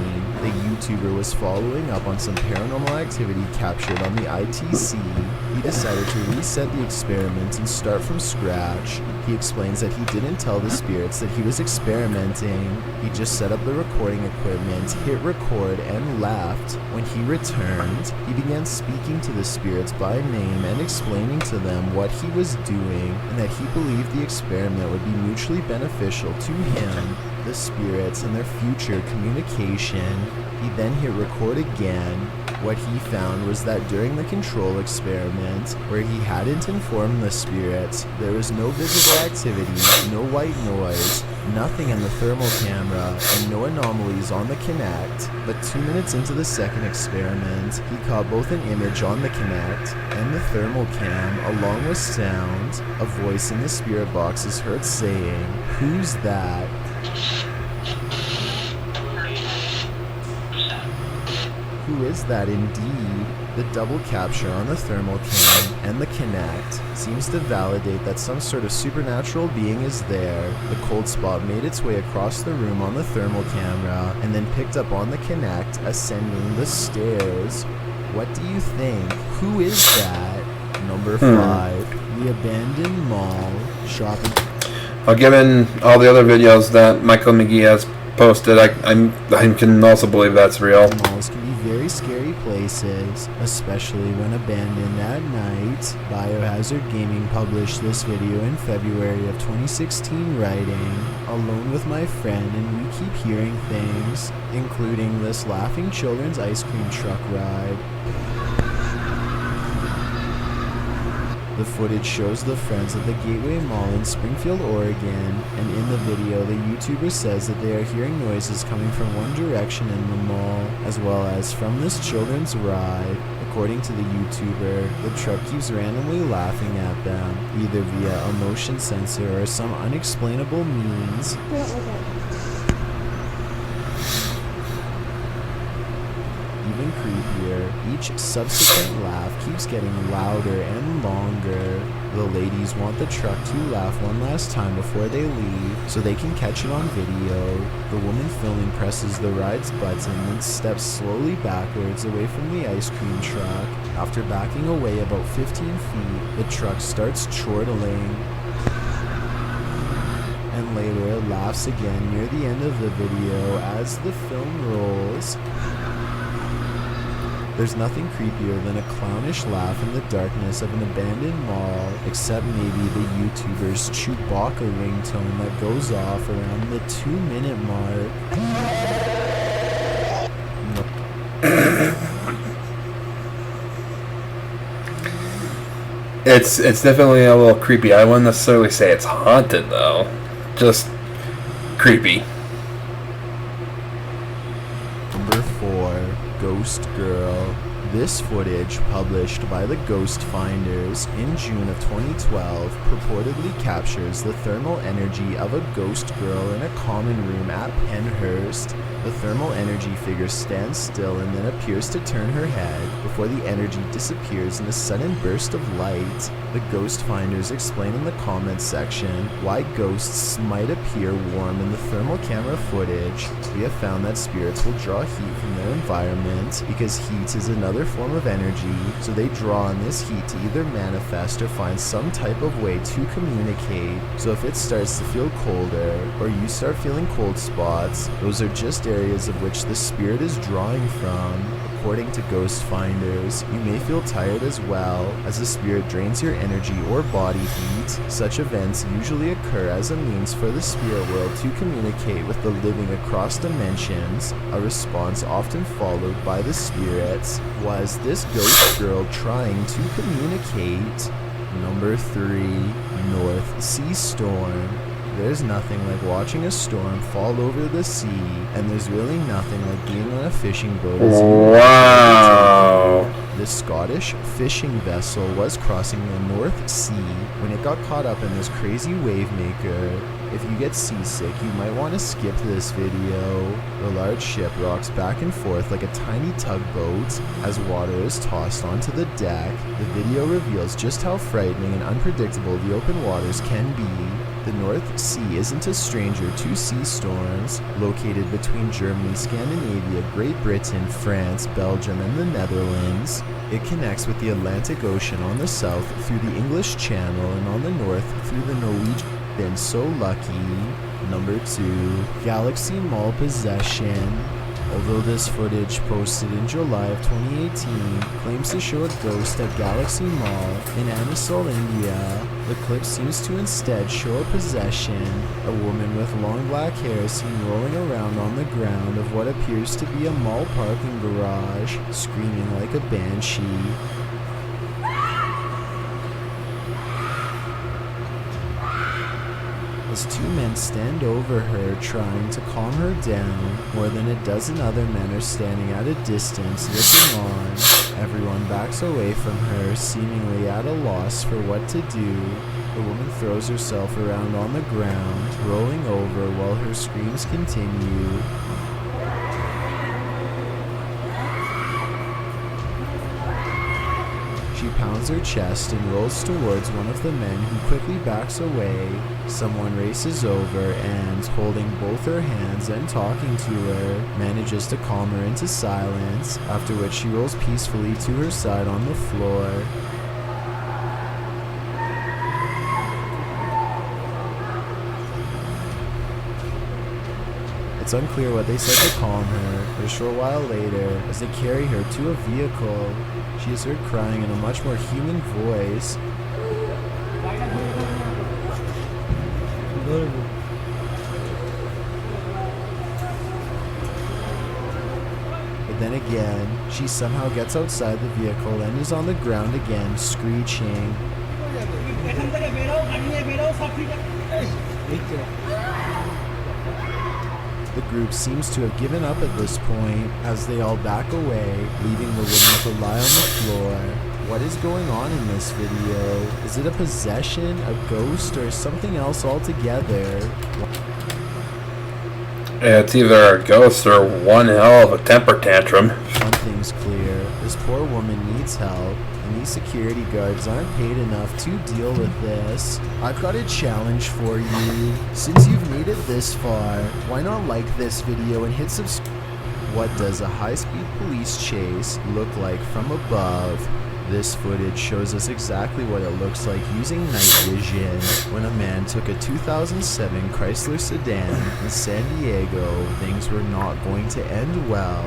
the YouTuber was following up on some paranormal activity captured on the ITC. He decided to reset the experiment and start from scratch. He explains that he didn't tell the spirits that he was experimenting. He just set up the recording equipment, hit record, and left. When he returned, he began speaking to the spirits by name and explaining to them what he was doing, and that he believed the experiment would be mutually beneficial to him, the spirits, and their future communication. He then hit record again. What he found was that during the control experiment, where he hadn't informed the spirits, there was no visible activity, no white noise, nothing in the thermal camera, and no anomalies on the Kinect. But 2 minutes into the second experiment, he caught both an image on the Kinect and the thermal cam, along with sound. A voice in the spirit box is heard saying, "Who's that?" Who is that indeed? The double capture on the thermal cam and the Kinect seems to validate that some sort of supernatural being is there. The cold spot made its way across the room on the thermal camera and then picked up on the Kinect ascending the stairs. What do you think? Who is that? Number 5, the abandoned mall shopping. Well, given all the other videos that Michael McGee has posted, I can also believe that's real. Malls can be very scary places, especially when abandoned at night. Biohazard Gaming published this video in February of 2016, writing, "Alone with my friend, and we keep hearing things, including this laughing children's ice cream truck ride." The footage shows the friends at the Gateway Mall in Springfield, Oregon, and in the video the YouTuber says that they are hearing noises coming from one direction in the mall, as well as from this children's ride. According to the YouTuber, the truck keeps randomly laughing at them, either via a motion sensor or some unexplainable means. Even creepier, each subsequent laugh keeps getting louder and longer. The ladies want the truck to laugh one last time before they leave, so they can catch it on video. The woman filming presses the ride's button and steps slowly backwards away from the ice cream truck. After backing away about 15 feet, the truck starts chortling. And later it laughs again near the end of the video as the film rolls. There's nothing creepier than a clownish laugh in the darkness of an abandoned mall, except maybe the YouTuber's Chewbacca ringtone that goes off around the 2-minute mark. it's definitely a little creepy. I wouldn't necessarily say it's haunted though, just creepy. Number 4, Ghost Girl. This footage, published by the Ghost Finders in June of 2012, purportedly captures the thermal energy of a ghost girl in a common room at Penhurst. The thermal energy figure stands still and then appears to turn her head before the energy disappears in a sudden burst of light. The Ghost Finders explain in the comments section why ghosts might appear warm in the thermal camera footage. We have found that spirits will draw heat from their environment because heat is another form of energy, so they draw on this heat to either manifest or find some type of way to communicate. So if it starts to feel colder, or you start feeling cold spots, those are just areas of which the spirit is drawing from. According to Ghost Finders, you may feel tired as well, as the spirit drains your energy or body heat. Such events usually occur as a means for the spirit world to communicate with the living across dimensions, a response often followed by the spirits. Was this ghost girl trying to communicate? Number 3, North Sea Storm. There's nothing like watching a storm fall over the sea, and there's really nothing like being on a fishing boat. Wow. The Scottish fishing vessel was crossing the North Sea when it got caught up in this crazy wave maker. If you get seasick, you might want to skip this video. The large ship rocks back and forth like a tiny tugboat as water is tossed onto the deck. The video reveals just how frightening and unpredictable the open waters can be. The North Sea isn't a stranger to sea storms. Located between Germany, Scandinavia, Great Britain, France, Belgium, and the Netherlands, it connects with the Atlantic Ocean on the south through the English Channel and on the north through the Norwegian. Been so lucky. Number 2, Galaxy Mall Possession. Although this footage, posted in July of 2018, claims to show a ghost at Galaxy Mall in Anisol, India, the clip seems to instead show a possession, a woman with long black hair seen rolling around on the ground of what appears to be a mall parking garage, screaming like a banshee. As 2 men stand over her, trying to calm her down, more than a dozen other men are standing at a distance looking on. Everyone backs away from her, seemingly at a loss for what to do. The woman throws herself around on the ground, rolling over while her screams continue. She pounds her chest and rolls towards one of the men, who quickly backs away. Someone races over and, holding both her hands and talking to her, manages to calm her into silence, after which she rolls peacefully to her side on the floor. It's unclear what they said to calm her, but a short while later, as they carry her to a vehicle, she is heard crying in a much more human voice. But then again, she somehow gets outside the vehicle and is on the ground again, screeching. The group seems to have given up at this point, as they all back away, leaving the woman to lie on the floor. What is going on in this video? Is it a possession, a ghost, or something else altogether? Yeah, it's either a ghost or one hell of a temper tantrum. One thing's clear, this poor woman needs help, and these security guards aren't paid enough to deal with this. I've got a challenge for you. Since you've made it this far, why not like this video and hit subscribe? What does a high-speed police chase look like from above? This footage shows us exactly what it looks like using night vision when a man took a 2007 Chrysler sedan in San Diego. Things were not going to end well.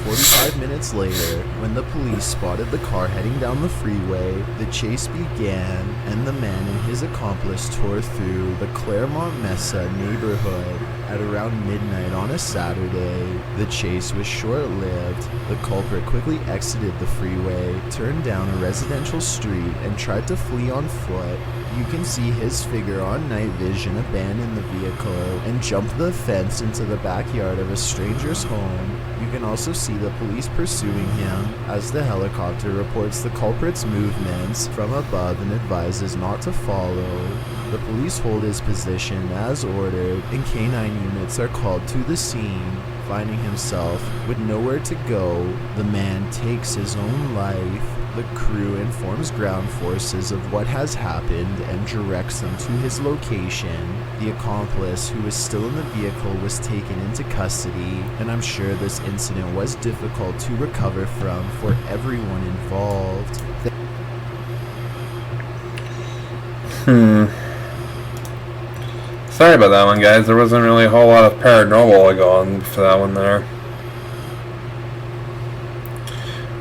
45 minutes later, when the police spotted the car heading down the freeway, the chase began, and the man and his accomplice tore through the Claremont Mesa neighborhood at around midnight on a Saturday. The chase was short-lived. The culprit quickly exited the freeway, turned down a residential street, and tried to flee on foot. You can see his figure on night vision abandon the vehicle and jump the fence into the backyard of a stranger's home. You can also see the police pursuing him as the helicopter reports the culprit's movements from above and advises not to follow. The police hold his position as ordered, and K9 units are called to the scene. Finding himself with nowhere to go, the man takes his own life. The crew informs ground forces of what has happened and directs them to his location. The accomplice, who was still in the vehicle, was taken into custody, and I'm sure this incident was difficult to recover from for everyone involved. Sorry about that one, guys. There wasn't really a whole lot of paranormal going for that one there.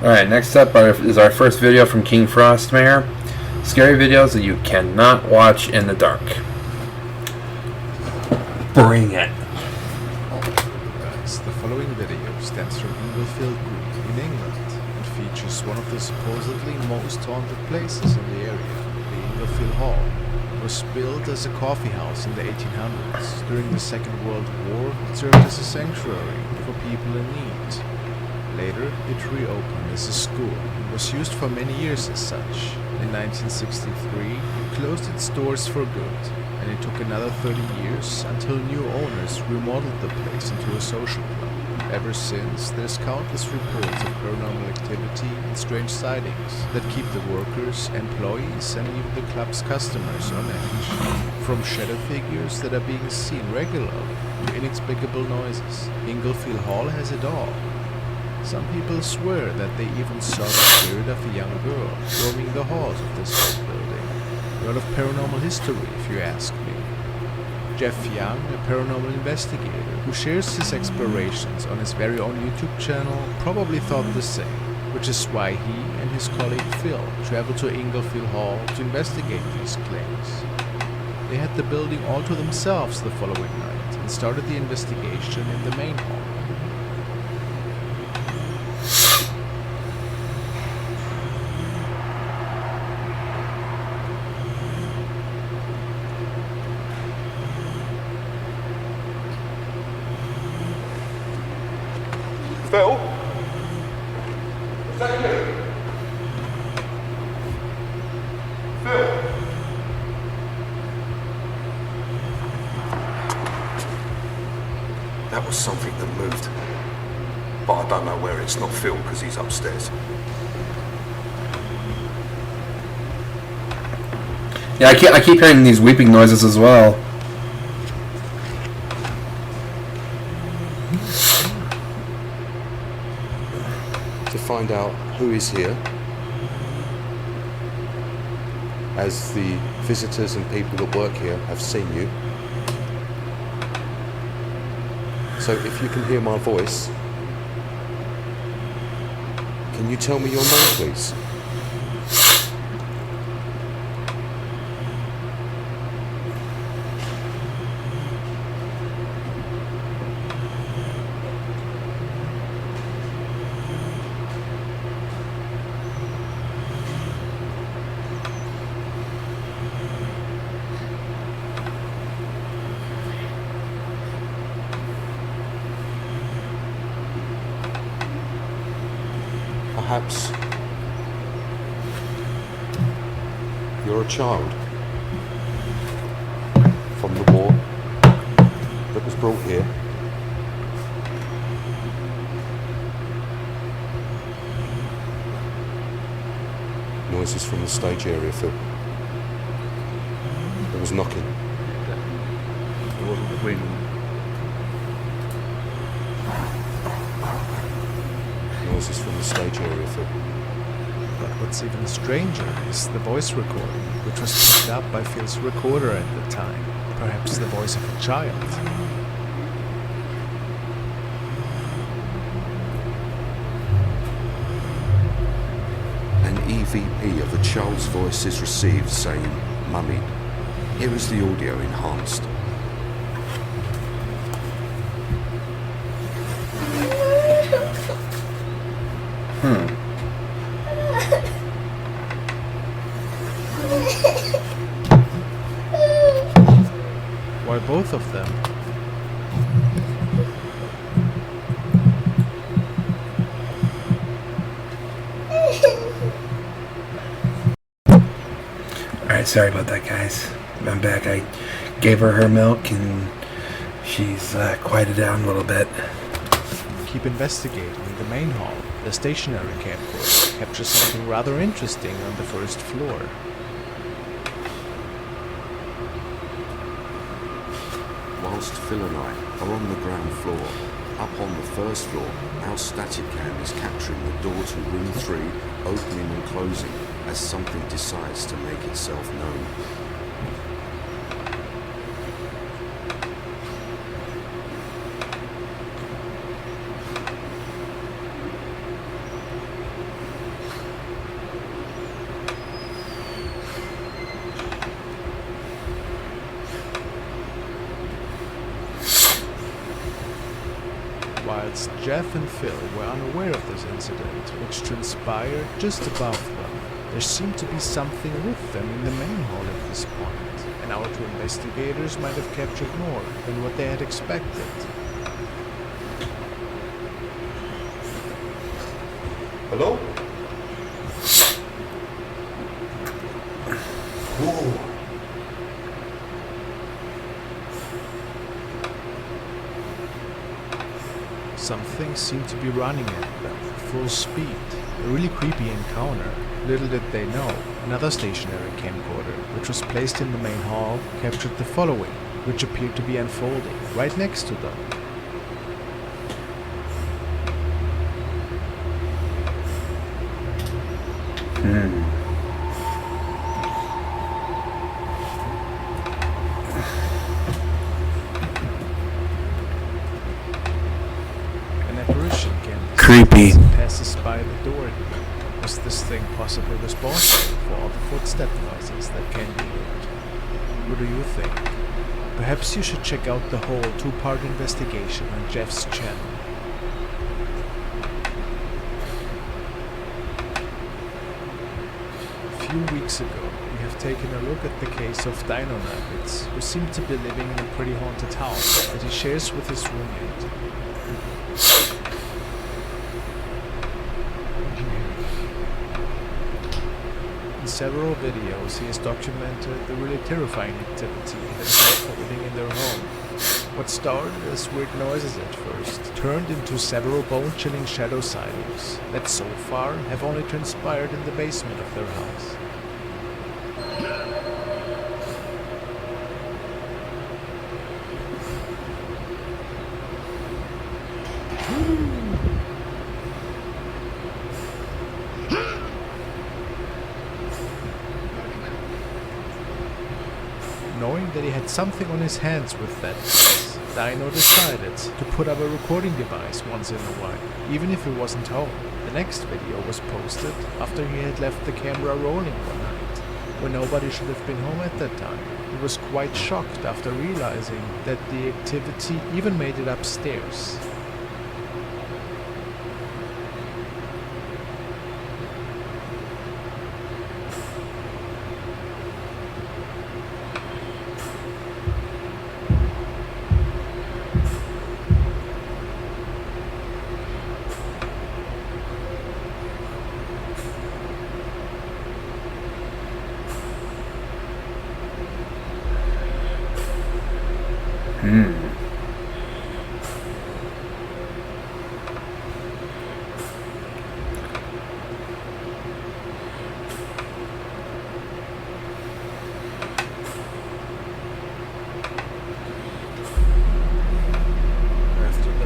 Alright, next up is our first video from King Frostmare. Scary videos that you cannot watch in the dark. Bring it. The following video stems from Inglefield Green in England and features one of the supposedly most haunted places in the area. The Inglefield Hall was built as a coffee house in the 1800s. During the Second World War, it served as a sanctuary for people in need. Later, it reopened as a school and was used for many years as such. In 1963, it closed its doors for good, and it took another 30 years until new owners remodeled the place into a social club. Ever since, there's countless reports of paranormal activity and strange sightings that keep the workers, employees, and even the club's customers on edge. From shadow figures that are being seen regularly to inexplicable noises, Inglefield Hall has it all. Some people swear that they even saw the spirit of a young girl roaming the halls of this old building. A lot of paranormal history, if you ask me. Jeff Young, a paranormal investigator who shares his explorations on his very own YouTube channel, probably thought the same, which is why he and his colleague Phil traveled to Inglefield Hall to investigate these claims. They had the building all to themselves the following night and started the investigation in the main hall. Phil? Is that you? Phil? That was something that moved. But I don't know where. It's not Phil because he's upstairs. Yeah, I keep hearing these weeping noises as well. To find out who is here, as the visitors and people that work here have seen you. So if you can hear my voice, can you tell me your name, please? Perhaps you're a child from the war that was brought here. Noises from the stage area, Phil. There was knocking. It wasn't the Queen. Noises from the stage area, Phil. But what's even stranger is the voice recording, which was picked up by Phil's recorder at the time. Perhaps the voice of a child. EVP of a child's voice is received saying, "Mummy." Here is the audio enhanced. Why both of them? Alright, sorry about that, guys. I'm back. I gave her milk and she's quieted down a little bit. Keep investigating the main hall. The stationary camcorder captures something rather interesting on the first floor. Whilst Phil and I are on the ground floor, up on the first floor, our static cam is capturing the door to room 3 opening and closing as something decides to make itself known. Whilst Jeff and Phil were unaware of this incident, which transpired just above them, there seemed to be something with them in the main hall at this point, and our two investigators might have captured more than what they had expected. Hello? Whoa. Something seemed to be running at them at full speed. A really creepy encounter. Little did they know, another stationary camcorder, which was placed in the main hall, captured the following, which appeared to be unfolding right next to them. An apparition Creepy. passes by the door. Was this thing possibly responsible for all the footstep noises that can be heard? What do you think? Perhaps you should check out the whole 2-part investigation on Jeff's channel. A few weeks ago, we have taken a look at the case of Dino Nuggets, who seemed to be living in a pretty haunted house that he shares with his roommate. In several videos, he has documented the really terrifying activity that is unfolding in their home. What started as weird noises at first turned into several bone-chilling shadow sightings that so far have only transpired in the basement of their house. Knowing that he had something on his hands with that case, Dino decided to put up a recording device once in a while, even if he wasn't home. The next video was posted after he had left the camera rolling one night, when nobody should have been home at that time. He was quite shocked after realizing that the activity even made it upstairs.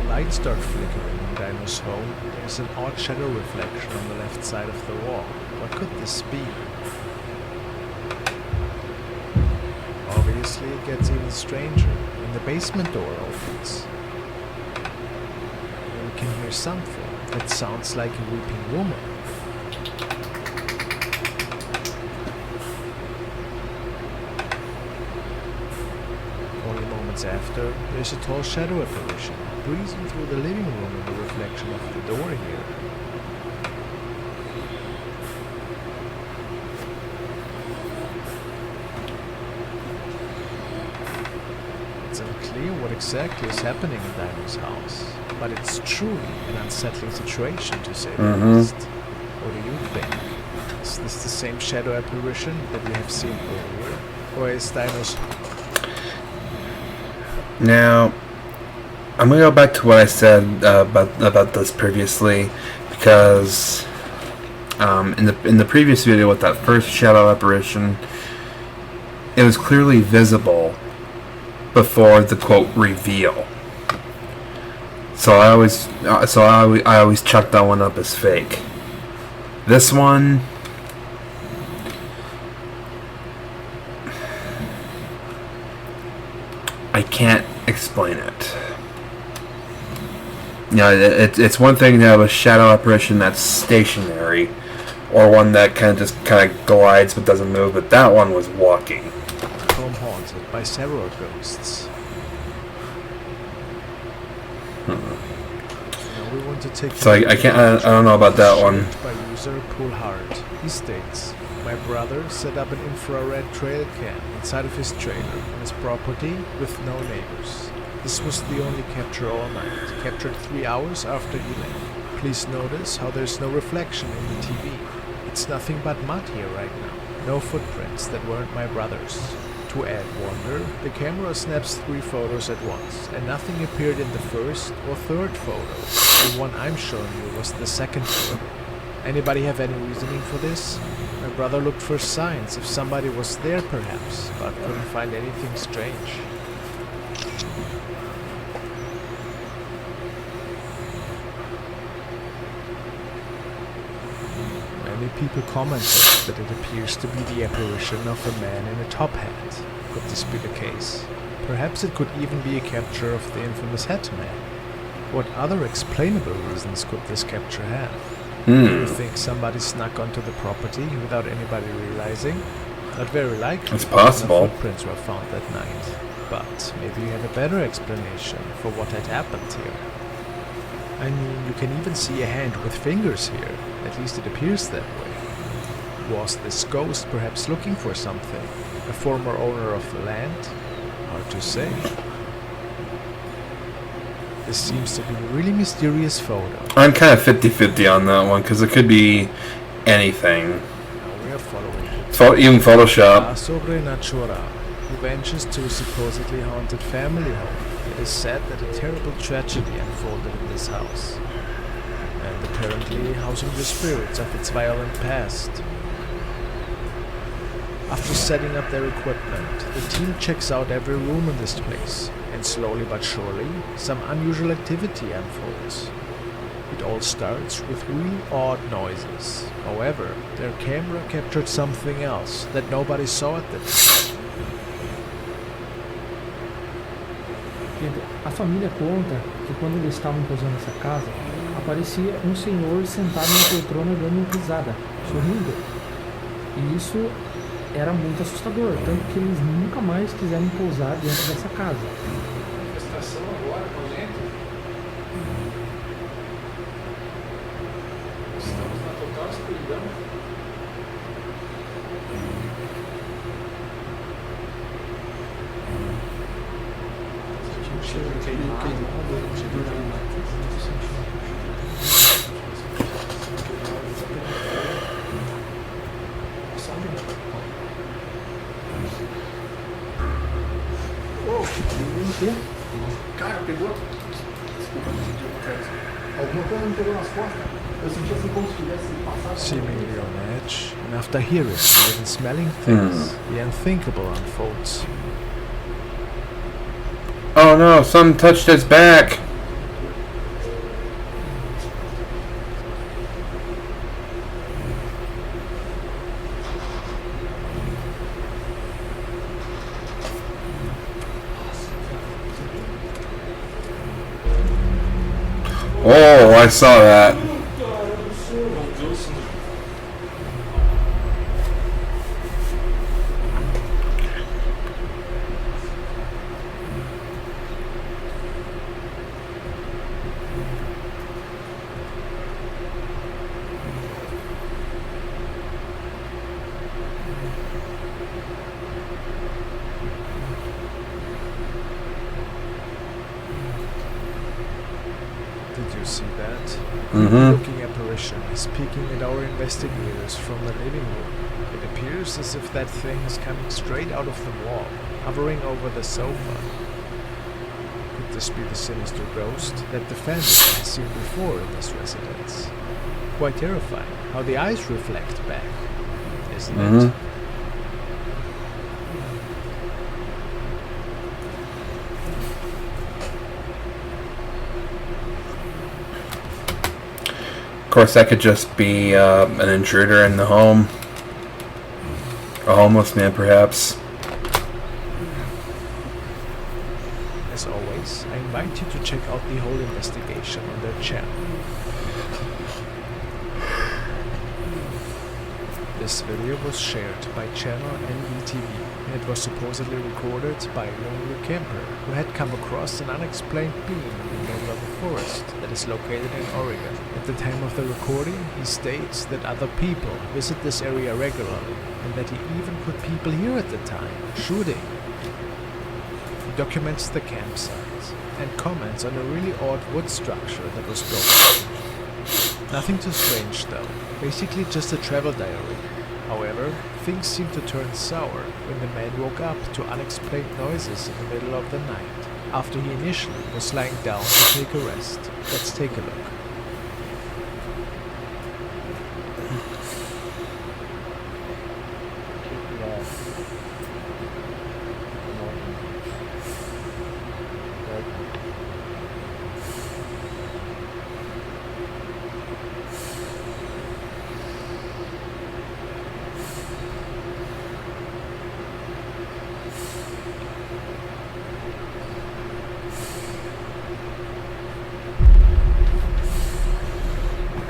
Lights start flickering in Dino's home. There's an odd shadow reflection on the left side of the wall. What could this be? Obviously, it gets even stranger when the basement door opens. And we can hear something that sounds like a weeping woman. minutes after, there's a tall shadow apparition breezing through the living room in the reflection of the door here. It's unclear what exactly is happening in Dino's house, but it's truly an unsettling situation to say the least. What do you think? Is this the same shadow apparition that we have seen earlier? Or is Dino's... Now, I'm gonna go back to what I said about this previously, because in the previous video with that first shadow apparition, it was clearly visible before the quote reveal. So I always chuck that one up as fake. This one, I can't explain it. You know, it's one thing to have a shadow apparition that's stationary, or one that kind of glides but doesn't move, but that one was walking. Home haunted by several ghosts. Now we want to take So I don't know about that one. By user Poolhard. He states, my brother set up an infrared trail cam inside of his trailer on his property with no neighbors. This was the only capture all night, captured 3 hours after he left. Please notice how there's no reflection in the TV. It's nothing but mud here right now. No footprints that weren't my brother's. To add wonder, the camera snaps 3 photos at once, and nothing appeared in the first or third photo. The one I'm showing you was the second photo. Anybody have any reasoning for this? My brother looked for signs if somebody was there perhaps, but couldn't find anything strange. Many people commented that it appears to be the apparition of a man in a top hat. Could this be the case? Perhaps it could even be a capture of the infamous Hat Man. What other explainable reasons could this capture have? Do you think somebody snuck onto the property without anybody realizing? Not very likely. It's possible. No footprints were found that night. But maybe you have a better explanation for what had happened here. I mean, you can even see a hand with fingers here. At least it appears that way. Was this ghost perhaps looking for something? A former owner of the land? Hard to say. This seems to be a really mysterious photo. I'm kind of 50-50 on that one, because it could be anything. Now we are following Even Photoshop. Sobrenatural, who ventures to a supposedly haunted family home. It is said that a terrible tragedy unfolded in this house, and apparently housing the spirits of its violent past. After setting up their equipment, the team checks out every room in this place, and slowly but surely, some unusual activity unfolds. It all starts with really odd noises. However, their camera captured something else that nobody saw at the time. A família conta que quando eles estavam pousando nessa casa, aparecia um senhor sentado na poltrona dando risada, sorrindo. E isso era muito assustador, tanto que eles nunca mais quiseram pousar dentro dessa casa. Manifestação agora com a gente? Estamos na total escuridão. Cara, pegou? Alguma coisa me pegou nas costas. Eu senti assim como se tivesse passado. Seemingly on edge, and after hearing and even smelling things, the unthinkable unfolds. Oh no, something touched his back. Oh, I saw that. see that? Mm-hmm. Looking apparition is peeking at our investigators from the living room. It appears as if that thing is coming straight out of the wall, hovering over the sofa. Could this be the sinister ghost that the family has seen before in this residence? Quite terrifying how the eyes reflect back, isn't it? Of course, that could just be an intruder in the home. A homeless man, perhaps. As always, I invite you to check out the whole investigation on their channel. This video was shared by channel NBTV, and it was supposedly recorded by a lonely camper who had come across an unexplained being in the middle of the forest that is located in Oregon. At the time of the recording, he states that other people visit this area regularly, and that he even put people here at the time, shooting. He documents the campsite, and comments on a really odd wood structure that was built. Nothing too strange though, basically just a travel diary. However, things seemed to turn sour when the man woke up to unexplained noises in the middle of the night, after he initially was lying down to take a rest. Let's take a look.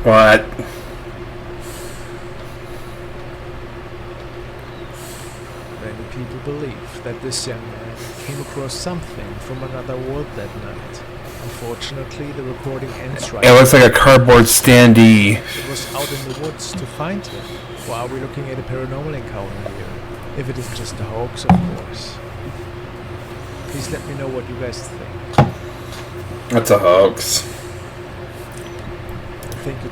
What? Many people believe that this young man came across something from another world that night. Unfortunately, the recording ends right. It looks like a cardboard standee. It was out in the woods to find him. Why are we looking at a paranormal encounter here? If it isn't just a hoax, of course. Please let me know what you guys think. That's a hoax. Thank you.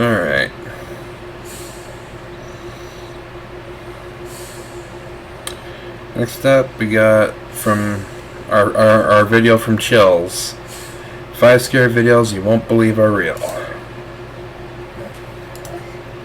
Alright. Next up, we got from our video from Chills. 5 scary videos you won't believe are real.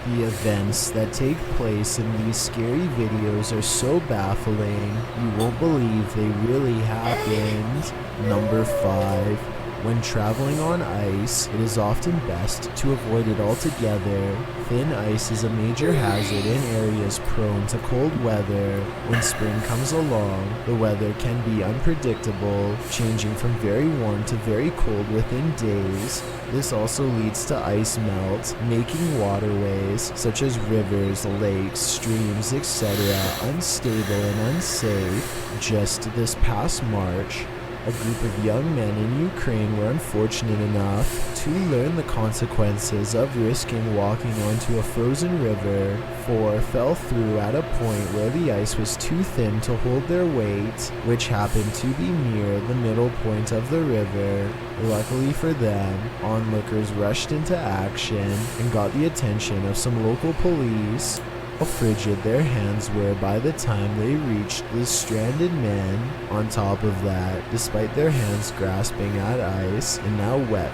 The events that take place in these scary videos are so baffling, you won't believe they really happened. Number 5. When traveling on ice, it is often best to avoid it altogether. Thin ice is a major hazard in areas prone to cold weather. When spring comes along, the weather can be unpredictable, changing from very warm to very cold within days. This also leads to ice melt, making waterways, such as rivers, lakes, streams, etc., unstable and unsafe. Just this past March, a group of young men in Ukraine were unfortunate enough to learn the consequences of risking walking onto a frozen river. 4 fell through at a point where the ice was too thin to hold their weight, which happened to be near the middle point of the river. Luckily for them, onlookers rushed into action and got the attention of some local police. How frigid their hands were by the time they reached the stranded men. On top of that, despite their hands grasping at ice and now wet,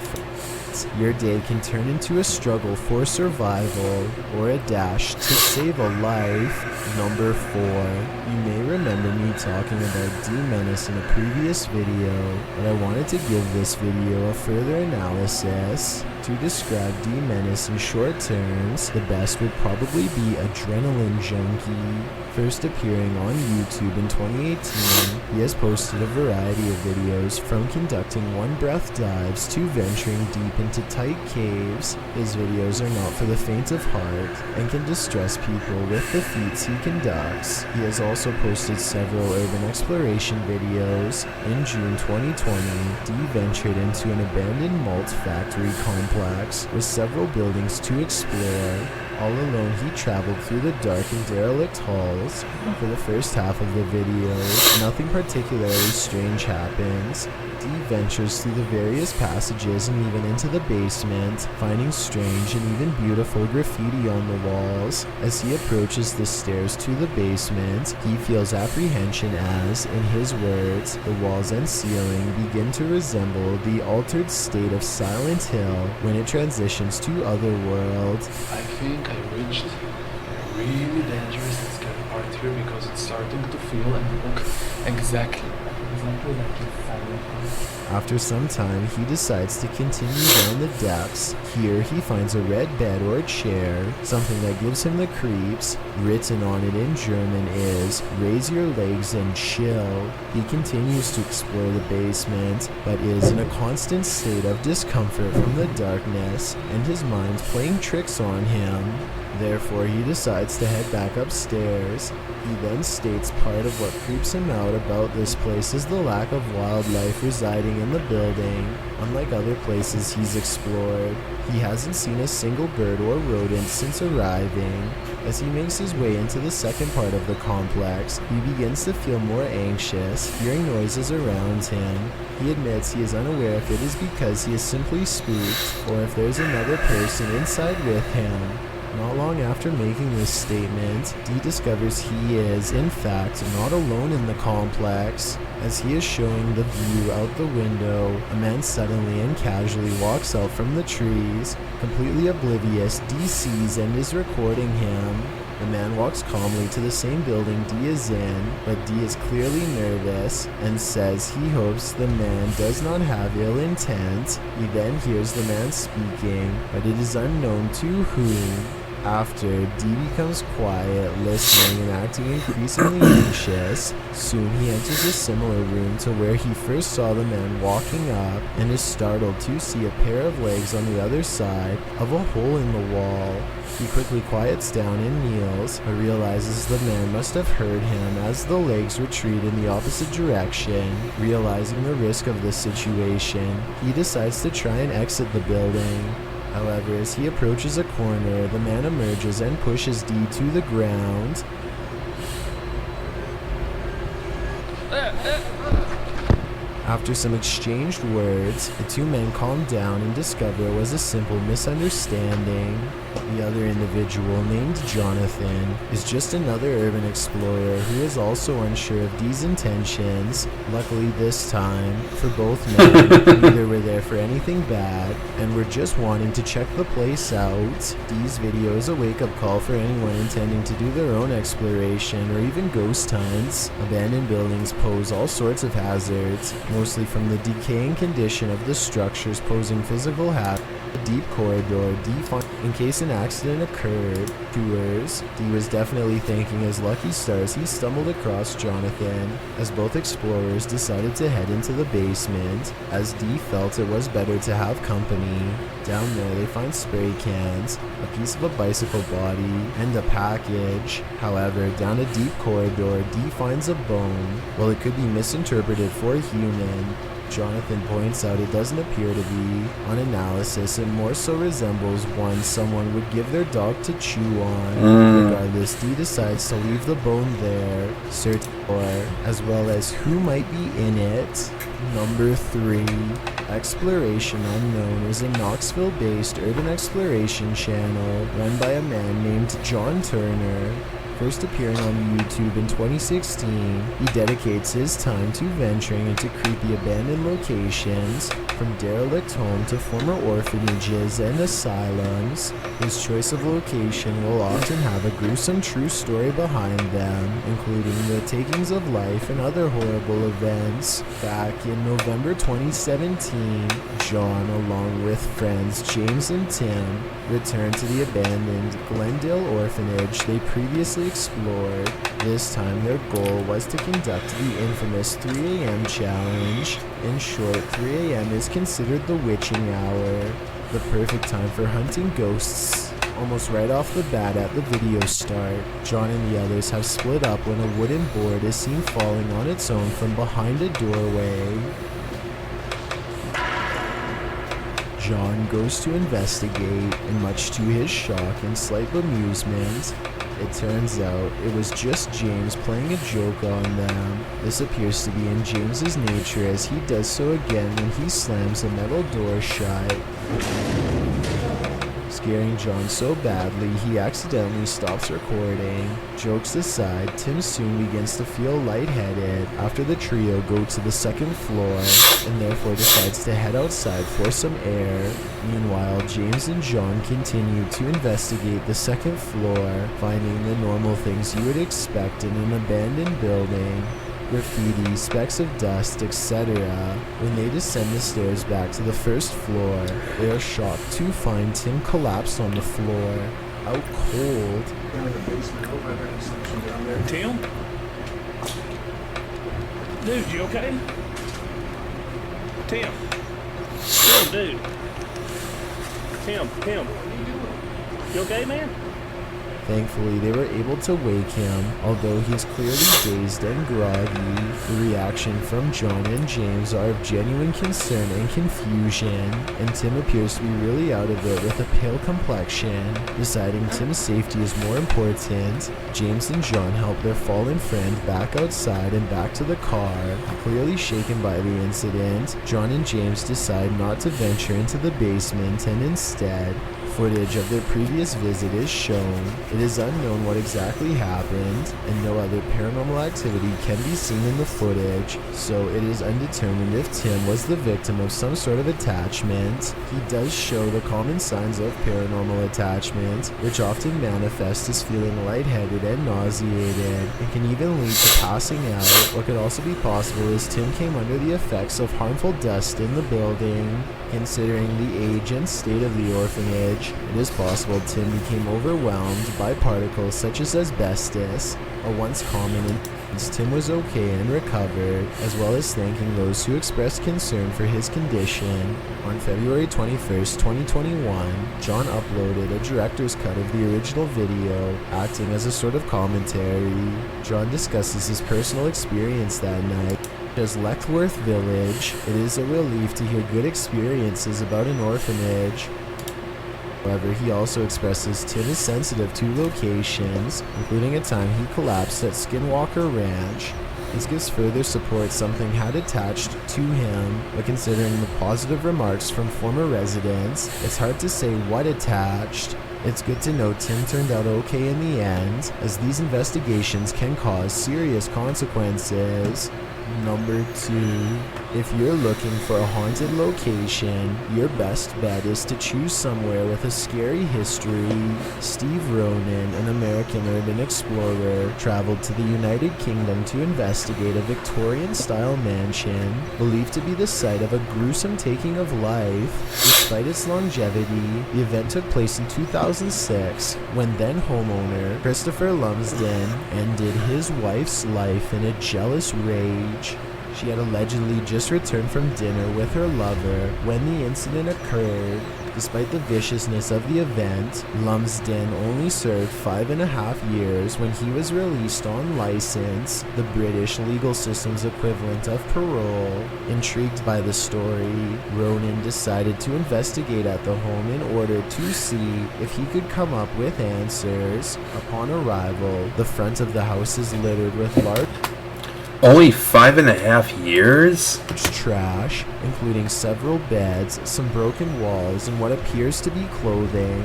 your day can turn into a struggle for survival or a dash to save a life. Number 4. You may remember me talking about D-Menace in a previous video, but I wanted to give this video a further analysis. To describe D-Menace in short terms, the best would probably be Adrenaline Junkie. First appearing on YouTube in 2018, he has posted a variety of videos from conducting one-breath dives to venturing deep into tight caves. His videos are not for the faint of heart and can distress people with the feats he conducts. He has also posted several urban exploration videos. In June 2020, D ventured into an abandoned malt factory complex with several buildings to explore. All alone, he traveled through the dark and derelict halls. For the first half of the video, nothing particularly strange happens. Dee ventures through the various passages and even into the basement, finding strange and even beautiful graffiti on the walls. As he approaches the stairs to the basement, he feels apprehension as, in his words, the walls and ceiling begin to resemble the altered state of Silent Hill when it transitions to Otherworld. I think I reached a really dangerous and scary part here because it's starting to feel and look exactly like a Silent Hill. After some time, he decides to continue down the depths. Here, he finds a red bed or chair, something that gives him the creeps. Written on it in German is, "Raise your legs and chill." He continues to explore the basement, but is in a constant state of discomfort from the darkness, and his mind's playing tricks on him. Therefore, he decides to head back upstairs. He then states part of what creeps him out about this place is the lack of wildlife residing in the building. Unlike other places he's explored, he hasn't seen a single bird or rodent since arriving. As he makes his way into the second part of the complex, he begins to feel more anxious, hearing noises around him. He admits he is unaware if it is because he is simply spooked or if there's another person inside with him. Not long after making this statement, Dee discovers he is, in fact, not alone in the complex. As he is showing the view out the window, a man suddenly and casually walks out from the trees. Completely oblivious, Dee sees and is recording him. The man walks calmly to the same building Dee is in, but Dee is clearly nervous and says he hopes the man does not have ill intent. He then hears the man speaking, but it is unknown to whom. After, Dee becomes quiet, listening and acting increasingly anxious. Soon he enters a similar room to where he first saw the man walking up and is startled to see a pair of legs on the other side of a hole in the wall. He quickly quiets down and kneels, but realizes the man must have heard him as the legs retreat in the opposite direction. Realizing the risk of the situation, he decides to try and exit the building. However, as he approaches a corner, the man emerges and pushes Dee to the ground. After some exchanged words, the two men calm down and discover it was a simple misunderstanding. The other individual, named Jonathan, is just another urban explorer who is also unsure of Dee's intentions. Luckily this time, for both men, neither were there for anything bad and were just wanting to check the place out. Dee's video is a wake-up call for anyone intending to do their own exploration or even ghost hunts. Abandoned buildings pose all sorts of hazards, mostly from the decaying condition of the structures posing physical hazard. A deep corridor, in case an accident occurred. Tours, Dee was definitely thanking his lucky stars he stumbled across Jonathan, as both explorers decided to head into the basement, as Dee felt it was better to have company. Down there they find spray cans, a piece of a bicycle body, and a package. However, down a deep corridor, Dee finds a bone. While it could be misinterpreted for a human, Jonathan points out it doesn't appear to be. On analysis, it more so resembles one someone would give their dog to chew on. Regardless, Dee decides to leave the bone there, search for, as well as who might be in it. Number 3. Exploration Unknown is a Knoxville-based urban exploration channel run by a man named John Turner. First appearing on YouTube in 2016, he dedicates his time to venturing into creepy abandoned locations, from derelict homes to former orphanages and asylums. His choice of location will often have a gruesome true story behind them, including the takings of life and other horrible events. Back in November 2017, John, along with friends James and Tim, returned to the abandoned Glendale orphanage they previously explored. This time their goal was to conduct the infamous 3 a.m. challenge. In short, 3 a.m. is considered the witching hour, the perfect time for hunting ghosts. Almost right off the bat at the video start, John and the others have split up when a wooden board is seen falling on its own from behind a doorway. John goes to investigate, and much to his shock and slight bemusement, it turns out it was just James playing a joke on them. This appears to be in James's nature, as he does so again when he slams a metal door shut, scaring John so badly he accidentally stops recording. Jokes aside, Tim soon begins to feel lightheaded after the trio go to the second floor, and therefore decides to head outside for some air. Meanwhile, James and John continue to investigate the second floor, finding the normal things you would expect in an abandoned building: graffiti, specks of dust, etc. When they descend the stairs back to the first floor, they are shocked to find Tim collapsed on the floor, out cold. Tim? Dude, you okay? Tim? Oh, dude. Tim. You okay, man? Thankfully, they were able to wake him, although he is clearly dazed and groggy. The reaction from John and James are of genuine concern and confusion, and Tim appears to be really out of it with a pale complexion. Deciding Tim's safety is more important, James and John help their fallen friend back outside and back to the car. Clearly shaken by the incident, John and James decide not to venture into the basement, and instead, footage of their previous visit is shown. It is unknown what exactly happened, and no other paranormal activity can be seen in the footage, so it is undetermined if Tim was the victim of some sort of attachment. He does show the common signs of paranormal attachment, which often manifest as feeling lightheaded and nauseated, and can even lead to passing out. What could also be possible is Tim came under the effects of harmful dust in the building. Considering the age and state of the orphanage, it is possible Tim became overwhelmed by particles such as asbestos, a once common, and Tim was okay and recovered, as well as thanking those who expressed concern for his condition. On February 21st, 2021, John uploaded a director's cut of the original video, acting as a sort of commentary. John discusses his personal experience that night. As Leckworth Village, it is a relief to hear good experiences about an orphanage. However, he also expresses Tim is sensitive to locations, including a time he collapsed at Skinwalker Ranch. This gives further support something had attached to him, but considering the positive remarks from former residents, it's hard to say what attached. It's good to know Tim turned out okay in the end, as these investigations can cause serious consequences. Number 2. If you're looking for a haunted location, your best bet is to choose somewhere with a scary history. Steve Ronan, an American urban explorer, traveled to the United Kingdom to investigate a Victorian-style mansion believed to be the site of a gruesome taking of life. Despite its longevity, the event took place in 2006 when then homeowner Christopher Lumsden ended his wife's life in a jealous rage. She had allegedly just returned from dinner with her lover when the incident occurred. Despite the viciousness of the event, Lumsden only served 5.5 years when he was released on license, the British legal system's equivalent of parole. Intrigued by the story, Ronan decided to investigate at the home in order to see if he could come up with answers. Upon arrival, the front of the house is littered with large Only 5.5 years? trash, including several beds, some broken walls, and what appears to be clothing.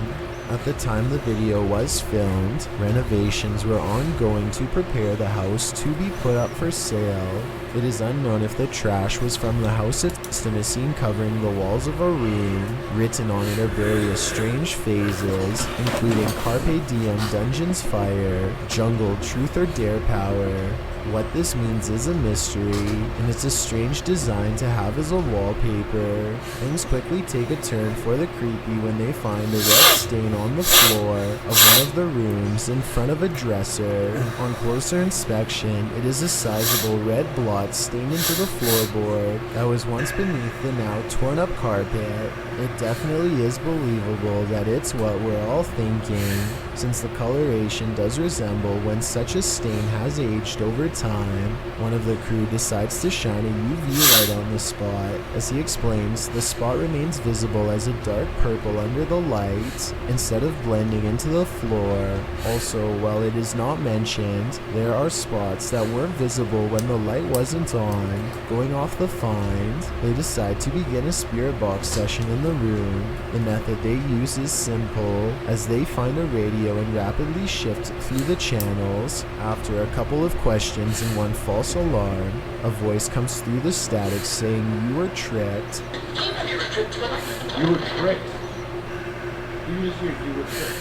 At the time the video was filmed, renovations were ongoing to prepare the house to be put up for sale. It is unknown if the trash was from the house itself, and is seen covering the walls of a room. Written on it are various strange phrases, including Carpe Diem, Dungeons Fire, Jungle, Truth or Dare Power. What this means is a mystery, and it's a strange design to have as a wallpaper. Things quickly take a turn for the creepy when they find a red stain on the floor of one of the rooms in front of a dresser. On closer inspection, it is a sizable red blot stained into the floorboard that was once beneath the now torn up carpet. It definitely is believable that it's what we're all thinking, since the coloration does resemble when such a stain has aged over time, one of the crew decides to shine a UV light on the spot. As he explains, the spot remains visible as a dark purple under the light, instead of blending into the floor. Also, while it is not mentioned, there are spots that weren't visible when the light wasn't on. Going off the find, they decide to begin a spirit box session in the room. The method they use is simple, as they find a radio and rapidly shift through the channels. After a couple of questions and one false alarm, a voice comes through the static saying you were tricked. You were tricked. You just hear you were tricked.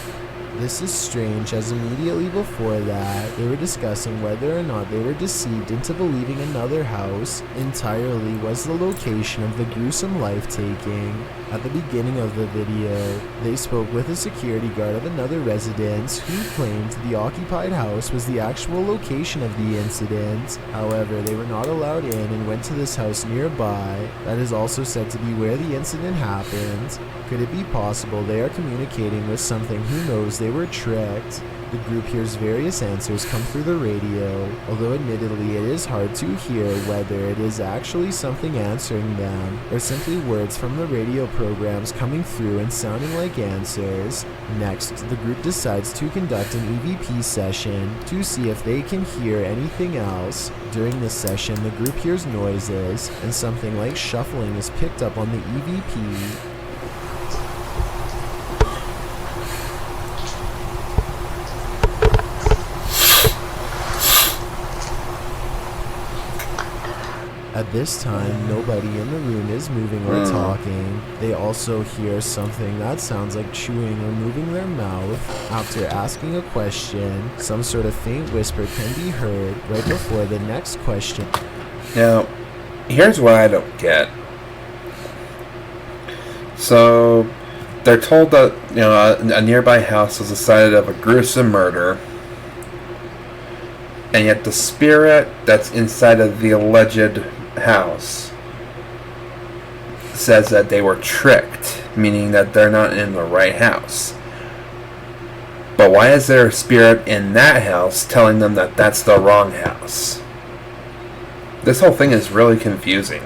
This is strange, as immediately before that, they were discussing whether or not they were deceived into believing another house entirely was the location of the gruesome life-taking. At the beginning of the video, they spoke with a security guard of another residence who claimed the occupied house was the actual location of the incident. However, they were not allowed in and went to this house nearby that is also said to be where the incident happened. Could it be possible they are communicating with something who knows they were tricked? The group hears various answers come through the radio, although admittedly it is hard to hear whether it is actually something answering them, or simply words from the radio programs coming through and sounding like answers. Next, the group decides to conduct an EVP session to see if they can hear anything else. During this session, the group hears noises, and something like shuffling is picked up on the EVP. At this time, nobody in the room is moving or talking. They also hear something that sounds like chewing or moving their mouth. After asking a question, some sort of faint whisper can be heard right before the next question. Now, here's what I don't get. So, they're told that, a nearby house was the site of a gruesome murder, and yet the spirit that's inside of the alleged house says that they were tricked, meaning that they're not in the right house. But why is there a spirit in that house telling them that that's the wrong house? This whole thing is really confusing.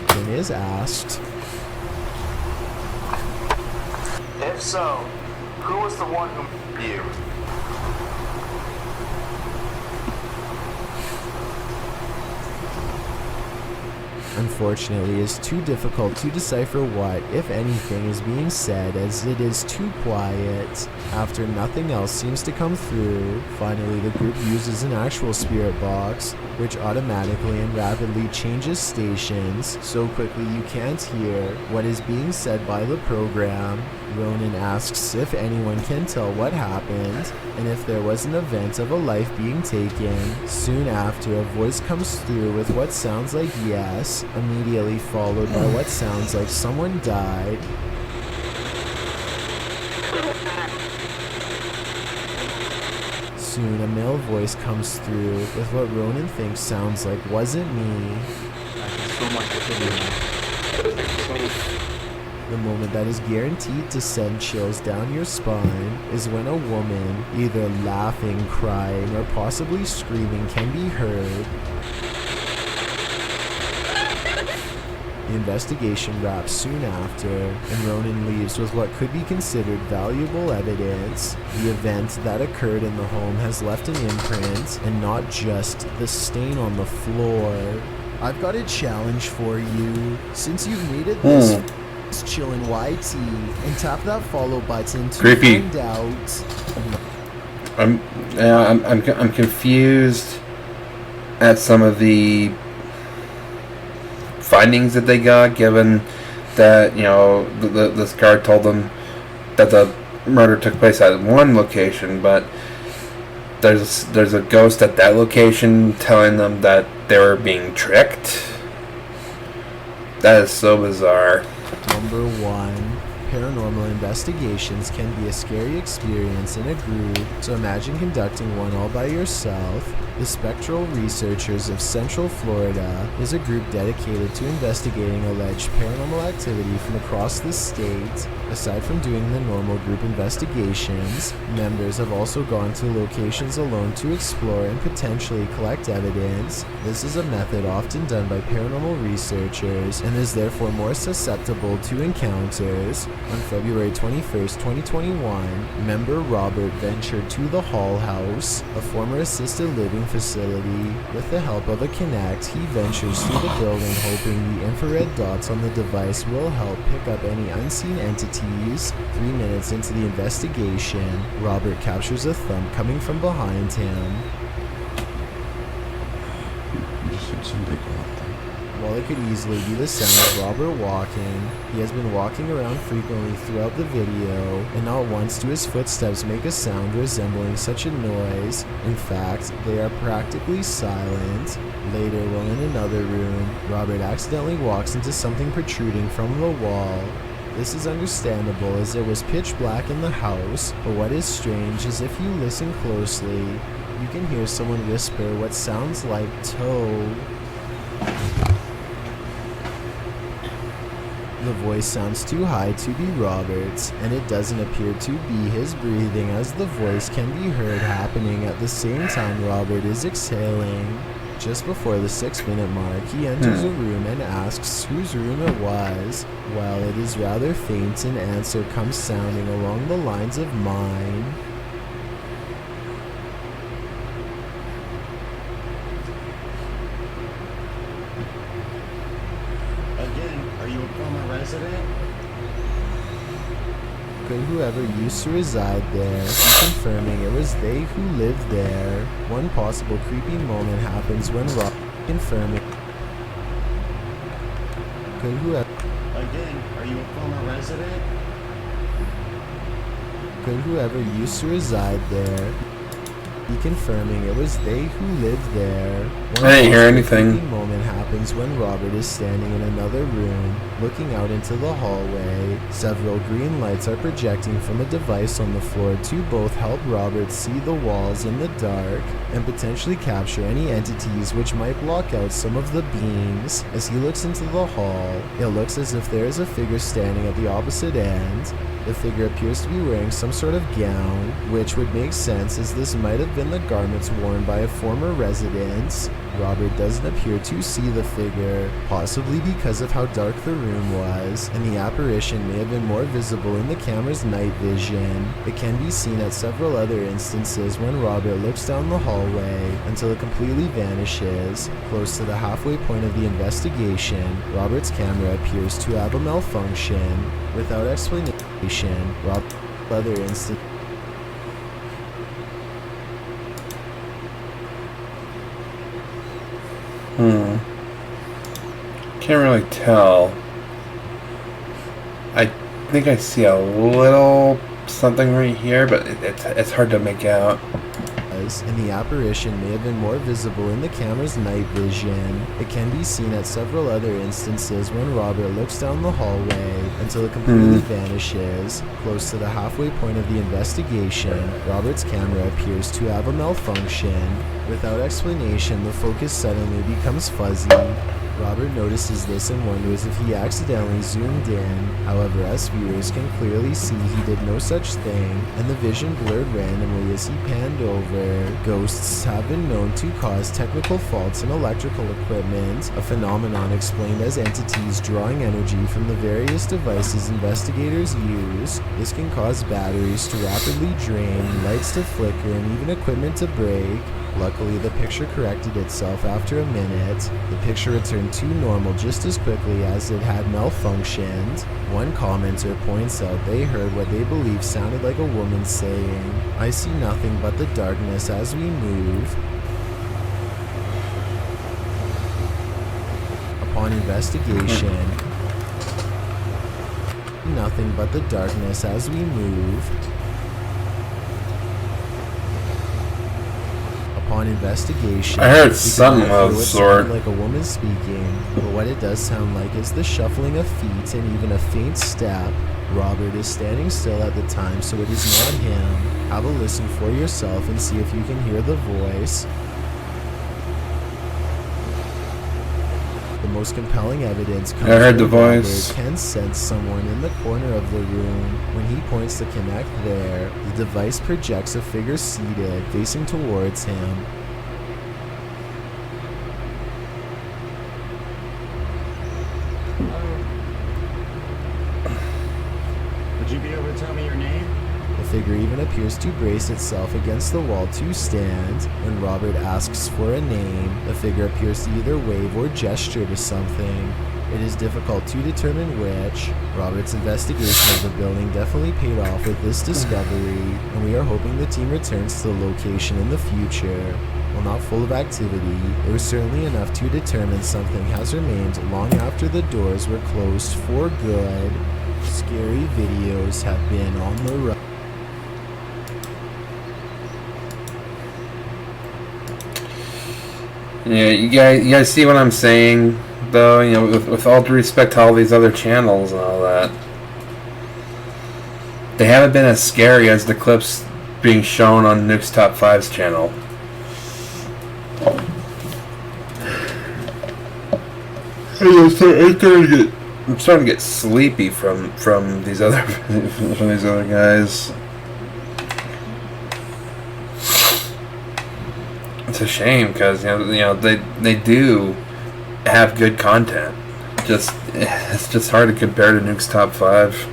It is asked. If so, who was the one who murdered you? Unfortunately, it is too difficult to decipher what, if anything, is being said, as it is too quiet. After nothing else seems to come through, finally the group uses an actual spirit box, which automatically and rapidly changes stations so quickly you can't hear what is being said by the program. Ronan asks if anyone can tell what happened, and if there was an event of a life being taken. Soon after, a voice comes through with what sounds like yes, immediately followed by what sounds like someone died. Soon, a male voice comes through with what Ronan thinks sounds like wasn't me. The moment that is guaranteed to send chills down your spine is when a woman, either laughing, crying, or possibly screaming, can be heard. The investigation wraps soon after, and Ronan leaves with what could be considered valuable evidence. The event that occurred in the home has left an imprint, and not just the stain on the floor. I've got a challenge for you. Since you've made it this chill in YT, and tap that follow button to find out. I'm confused at some of the findings that they got, given that this guard told them that the murder took place at one location, but there's a ghost at that location telling them that they were being tricked. That is so bizarre. Number 1. paranormal investigations can be a scary experience in a group, so imagine conducting one all by yourself. The Spectral Researchers of Central Florida is a group dedicated to investigating alleged paranormal activity from across the state. Aside from doing the normal group investigations, members have also gone to locations alone to explore and potentially collect evidence. This is a method often done by paranormal researchers and is therefore more susceptible to encounters. On February 21st, 2021, member Robert ventured to the Hall House, a former assisted living facility. With the help of a Kinect, he ventures through the building hoping the infrared dots on the device will help pick up any unseen entities. 3 minutes into the investigation, Robert captures a thump coming from behind him. While it could easily be the sound of Robert walking, he has been walking around frequently throughout the video, and not once do his footsteps make a sound resembling such a noise. In fact, they are practically silent. Later, while in another room, Robert accidentally walks into something protruding from the wall. This is understandable as it was pitch black in the house, but what is strange is if you listen closely, you can hear someone whisper what sounds like toe. The voice sounds too high to be Robert's, and it doesn't appear to be his breathing, as the voice can be heard happening at the same time Robert is exhaling. Just before the 6-minute mark, he enters a room and asks whose room it was. While it is rather faint, an answer comes sounding along the lines of mine. Again, are you a former resident? Could whoever used to reside there be confirming it was they who lived there? One possible creepy moment happens when Rob confirming. Could whoever Again, are you a former resident? Could whoever used to reside there be confirming it was they who lived there? One I didn't hear possible anything. creepy moment happens when Robert is standing in another room, looking out into the hallway. Several green lights are projecting from a device on the floor to both help Robert see the walls in the dark and potentially capture any entities which might block out some of the beams. As he looks into the hall, it looks as if there is a figure standing at the opposite end. The figure appears to be wearing some sort of gown, which would make sense as this might have been the garments worn by a former resident. Robert doesn't appear to see the figure, possibly because of how dark the room was, and the apparition may have been more visible in the camera's night vision. It can be seen at several other instances when Robert looks down the hallway until it completely vanishes. Close to the halfway point of the investigation, Robert's camera appears to have a malfunction. Without explanation, Robert's other instance Can't really tell. I think I see a little something right here, but it's hard to make out. And the apparition may have been more visible in the camera's night vision. It can be seen at several other instances when Robert looks down the hallway until it completely vanishes. Close to the halfway point of the investigation, Robert's camera appears to have a malfunction. Without explanation, the focus suddenly becomes fuzzy. Robert notices this and wonders if he accidentally zoomed in. However, us viewers can clearly see he did no such thing, and the vision blurred randomly as he panned over. Ghosts have been known to cause technical faults in electrical equipment, a phenomenon explained as entities drawing energy from the various devices investigators use. This can cause batteries to rapidly drain, lights to flicker, and even equipment to break. Luckily, the picture corrected itself after a minute. The picture returned to normal just as quickly as it had malfunctioned. One commenter points out they heard what they believe sounded like a woman saying, "I see nothing but the darkness as we move." Upon investigation, nothing but the darkness as we move. Upon investigation, I heard something of the sort. Like a woman speaking, but what it does sound like is the shuffling of feet and even a faint step. Robert is standing still at the time, so it is not him. Have a listen for yourself and see if you can hear the voice. The most compelling evidence comes I heard the when voice. Robert can sense someone in the corner of the room. When he points to connect there, the device projects a figure seated, facing towards him. Would you be able to tell me your name? The figure even appears to brace itself against the wall to stand. When Robert asks for a name, the figure appears to either wave or gesture to something. It is difficult to determine which. Robert's investigation of the building definitely paid off with this discovery, and we are hoping the team returns to the location in the future. While not full of activity, it was certainly enough to determine something has remained long after the doors were closed for good. Scary videos have been on the rise. Yeah, you guys see what I'm saying, though? You know, with all due respect to all these other channels and all that, they haven't been as scary as the clips being shown on Nuke's Top 5's channel. I'm starting to get sleepy from these other from these other guys. It's a shame because you know they do have good content. It's just hard to compare to Nuke's Top 5.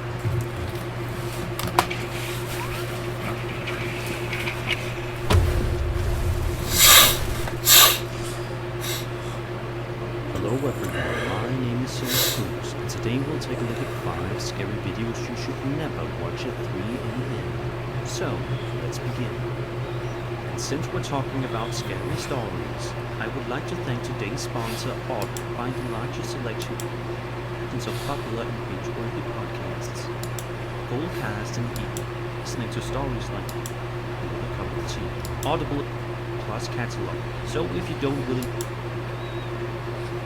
Hello everyone, my name is Cruz, and today we'll take a look at 5 scary videos you should never watch at 3 a.m. So, let's begin. And since we're talking about scary stories, I would like to thank today's sponsor, Odd, for finding the largest selection of popular and binge-worthy podcasts. Full cast and people, listening to stories like a cup of tea, Audible plus catalog. So if you don't really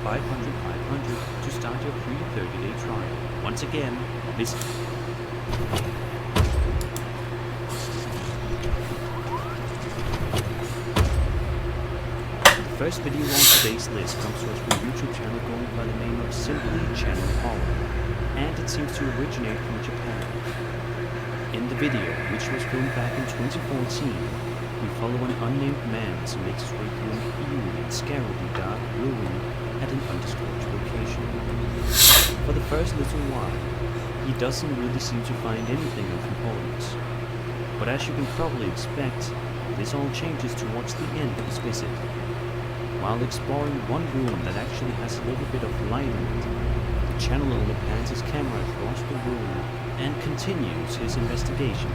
500 to start your free 30-day trial. Once again, visit the first video on today's list comes to us from a YouTube channel going by the name of Simply Channel Horror, and it seems to originate from Japan. In the video, which was filmed back in 2014, we follow an unnamed man as he makes his way through an eerie and scarily dark ruin at an undisclosed location. For the first little while, he doesn't really seem to find anything of importance. But as you can probably expect, this all changes towards the end of his visit. While exploring one room that actually has a little bit of light in it, the channel owner pans his camera across the room and continues his investigation.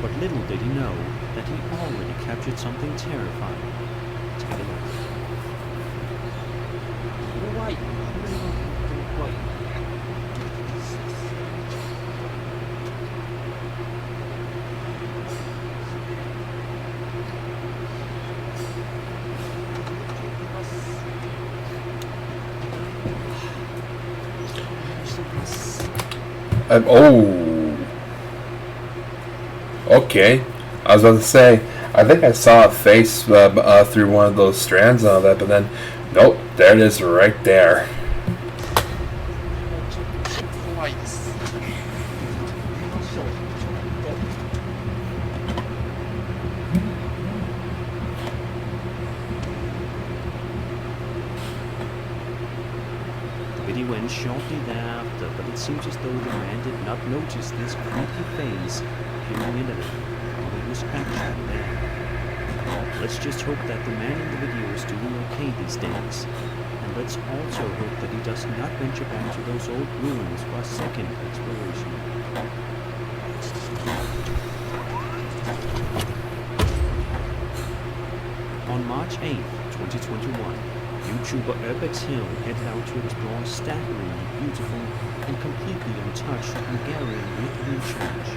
But little did he know that he already captured something terrifying. Take a look. Right. Okay. I was about to say, I think I saw a face through one of those strands and all that, but then, nope, there it is right there. The video ends shortly thereafter, but it seems as though the man did not notice this creepy face peering in at him while he was actually there. Let's just hope that the man in the video is doing okay these days, and let's also hope that he does not venture back to those old ruins for a second exploration. On March 8th, 2021, YouTuber Urbex Hill headed out to explore a staggeringly beautiful and completely untouched Hungarian Lutheran church.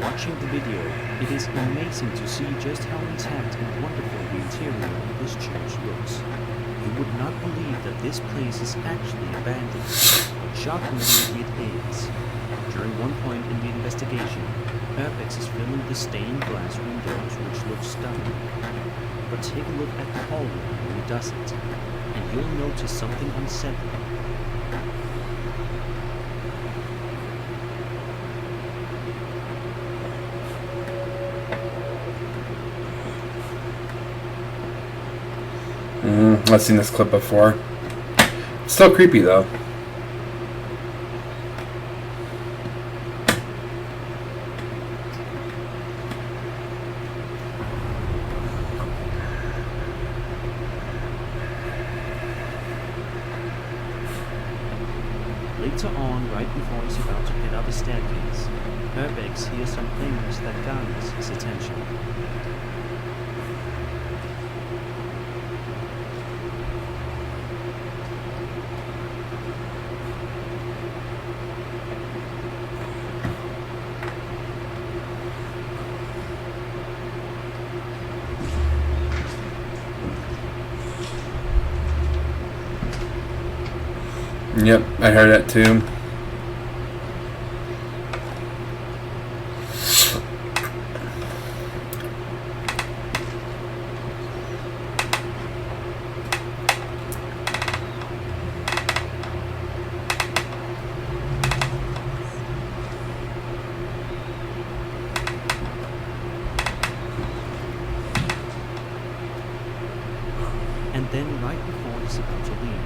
Watching the video, it is amazing to see just how intact and wonderful the interior of this church looks. You would not believe that this place is actually abandoned, but shockingly it is. During one point in the investigation, Urbex is filming the stained glass windows which look stunning. But take a look at the hallway when he does it, and you'll notice something unsettling. I've seen this clip before. It's still creepy though. Later on, right before he's about to head up the staircase, Urbex hears some things that garners his attention. Yep, I heard that too. And then, right before he's about to leave,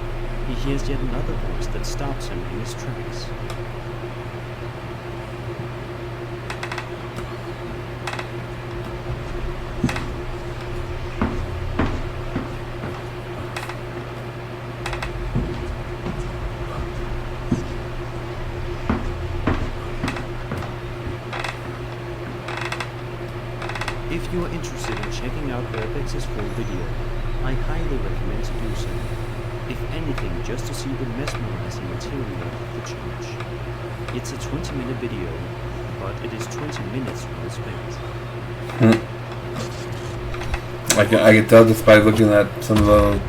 he hears yet another voice that stops him in his tracks. If you are interested in checking out Urbex's full video, I highly recommend to do so. If anything, just to see the mesmerizing interior of the church. It's a 20-minute video, but it is 20 minutes well spent. I can tell just by looking at some of the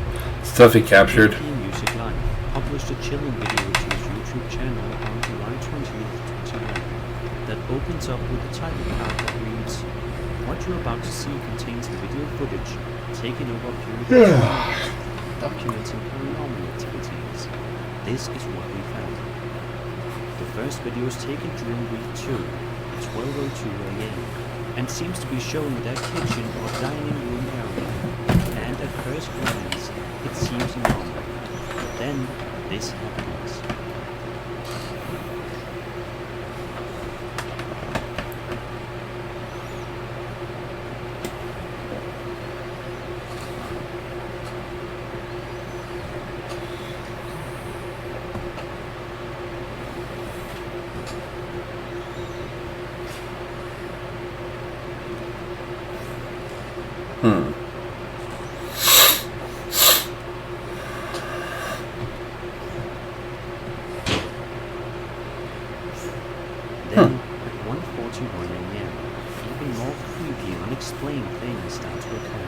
stuff he captured. Music Live published a chilling video to his YouTube channel on July 20th, 2021 that opens up with a title card that reads, "What you're about to see contains the video footage taken over a period of time, documenting paranormal activities. This is what we found." The first video is taken during week 2 at 12:02 a.m. and seems to be shown in their kitchen or dining room area, and at first glance it seems normal. But then this happens. Then, at 1:41 a.m., even more creepy and unexplained things start to occur.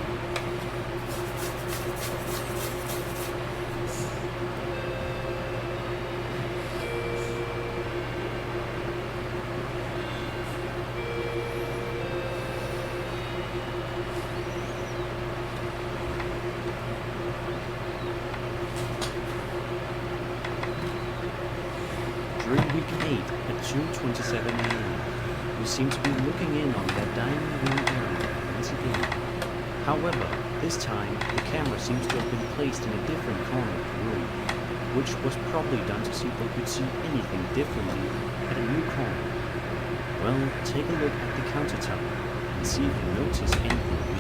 During week 8 at 2:27 a.m., we seem to be looking in on that dining room area once again. However, this time the camera seems to have been placed in a different corner of the room, which was probably done to see if they could see anything differently at a new corner. Well, take a look at the countertop and see if you notice anything weird.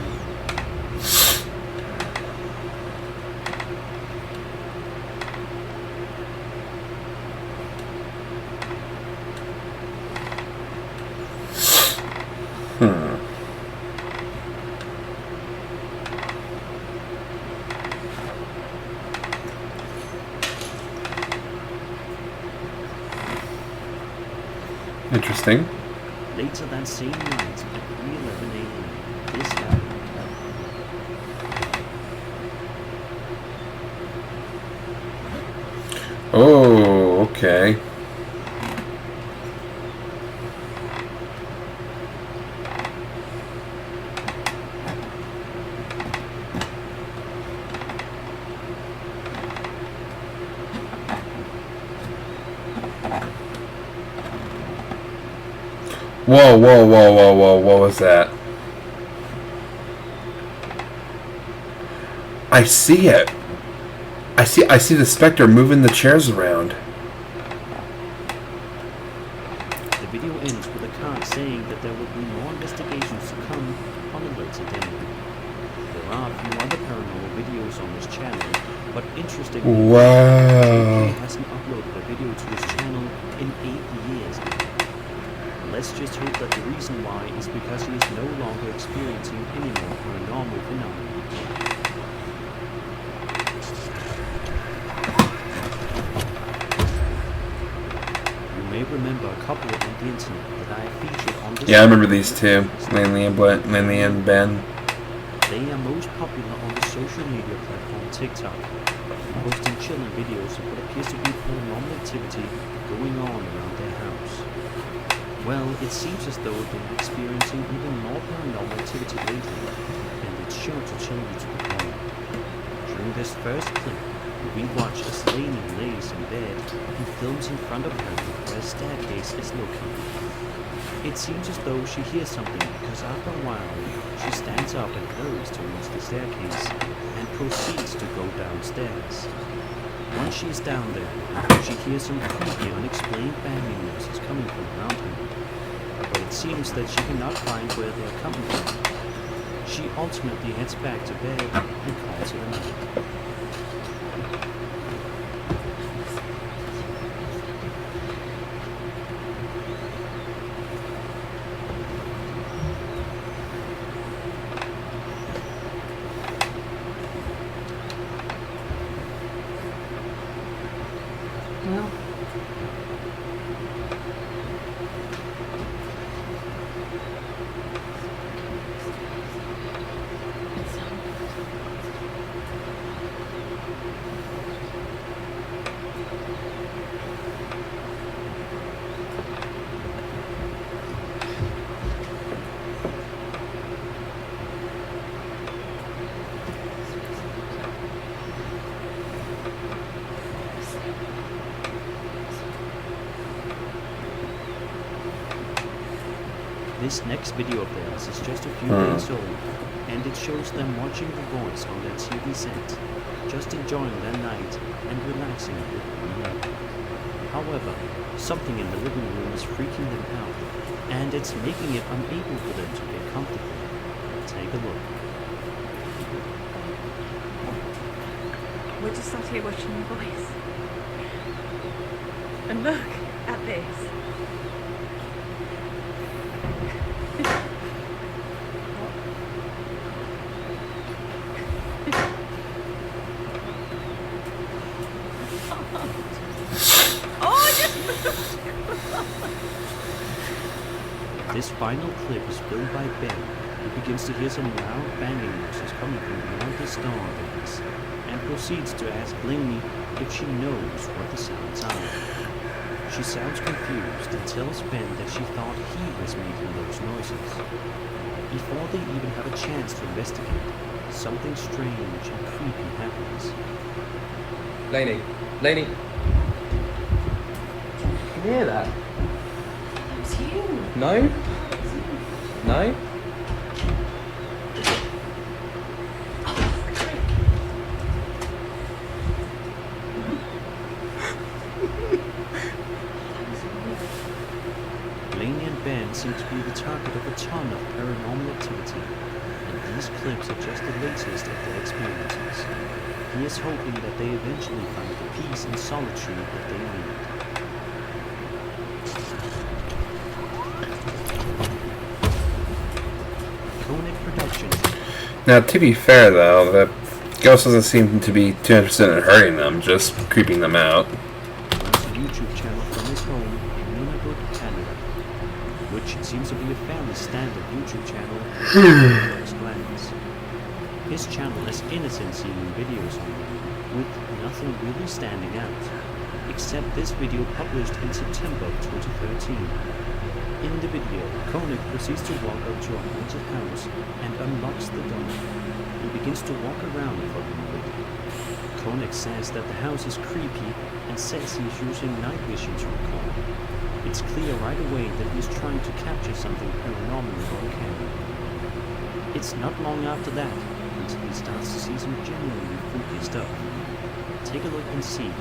Interesting. Later that same night at 3:11 a.m., this happened. Oh, okay. Whoa, whoa, whoa, whoa, whoa, what was that? I see it. I see the Spectre moving the chairs around. The video ends with a card saying that there will be more investigations to come on a later day. There are a few other paranormal videos on this channel, but interestingly, Wow. he hasn't uploaded a video to his channel in 8 years. Let's just hope that the reason why is because he is no longer experiencing any more paranormal phenomena. You may remember a couple on the internet that I have featured on this Yeah, I remember these two. Lanley and Ben. They are most popular on the social media platform TikTok, posting chilling videos of what appears to be paranormal activity going on around their house. Well, it seems as though they're experiencing even more paranormal activity lately, and it's sure to chill you to the bone. During this first clip, we watch as Lainey lays in bed and films in front of her where a staircase is located. It seems as though she hears something because after a while, she stands up and hurries towards the staircase and proceeds to go downstairs. Once she is down there, she hears some creepy, unexplained banging noises coming from around her. But it seems that she cannot find where they are coming from. She ultimately heads back to bed and calls it a night. This next video of theirs is just a few days old, and it shows them watching The Voice on their TV set, just enjoying their night and relaxing with one another. However, something in the living room is freaking them out, and it's making it unable for them to get comfortable. Take a look. We're just sat here watching The Voice. And look at this. This final clip is filmed by Ben, who begins to hear some loud banging noises coming from beyond the staircase, and proceeds to ask Lainey if she knows what the sounds are. She sounds confused and tells Ben that she thought he was making those noises. Before they even have a chance to investigate, something strange and creepy happens. Lainey. Lainey. Can you hear that? It's you. No? No? Lainey and Ben seem to be the target of a ton of paranormal activity, and these clips are just the latest of their experiences. He is hoping that they eventually find the peace and solitude that they need. Now, to be fair, though, the ghost doesn't seem to be too interested in hurting them, just creeping them out. Runs a YouTube channel from his home in Nunavut, Canada, which seems to be a fairly standard YouTube channel at first glance. His channel has innocent-seeming videos on it, with nothing really standing out, except this video published in September of 2013. In the video, Koenig proceeds to walk up to a haunted house and unlocks the door. He begins to walk around for a moment. Koenig says that the house is creepy and says he's using night vision to record. It's clear right away that he's trying to capture something paranormal on camera. It's not long after that until he starts to see some genuinely freaky stuff. Take a look and see.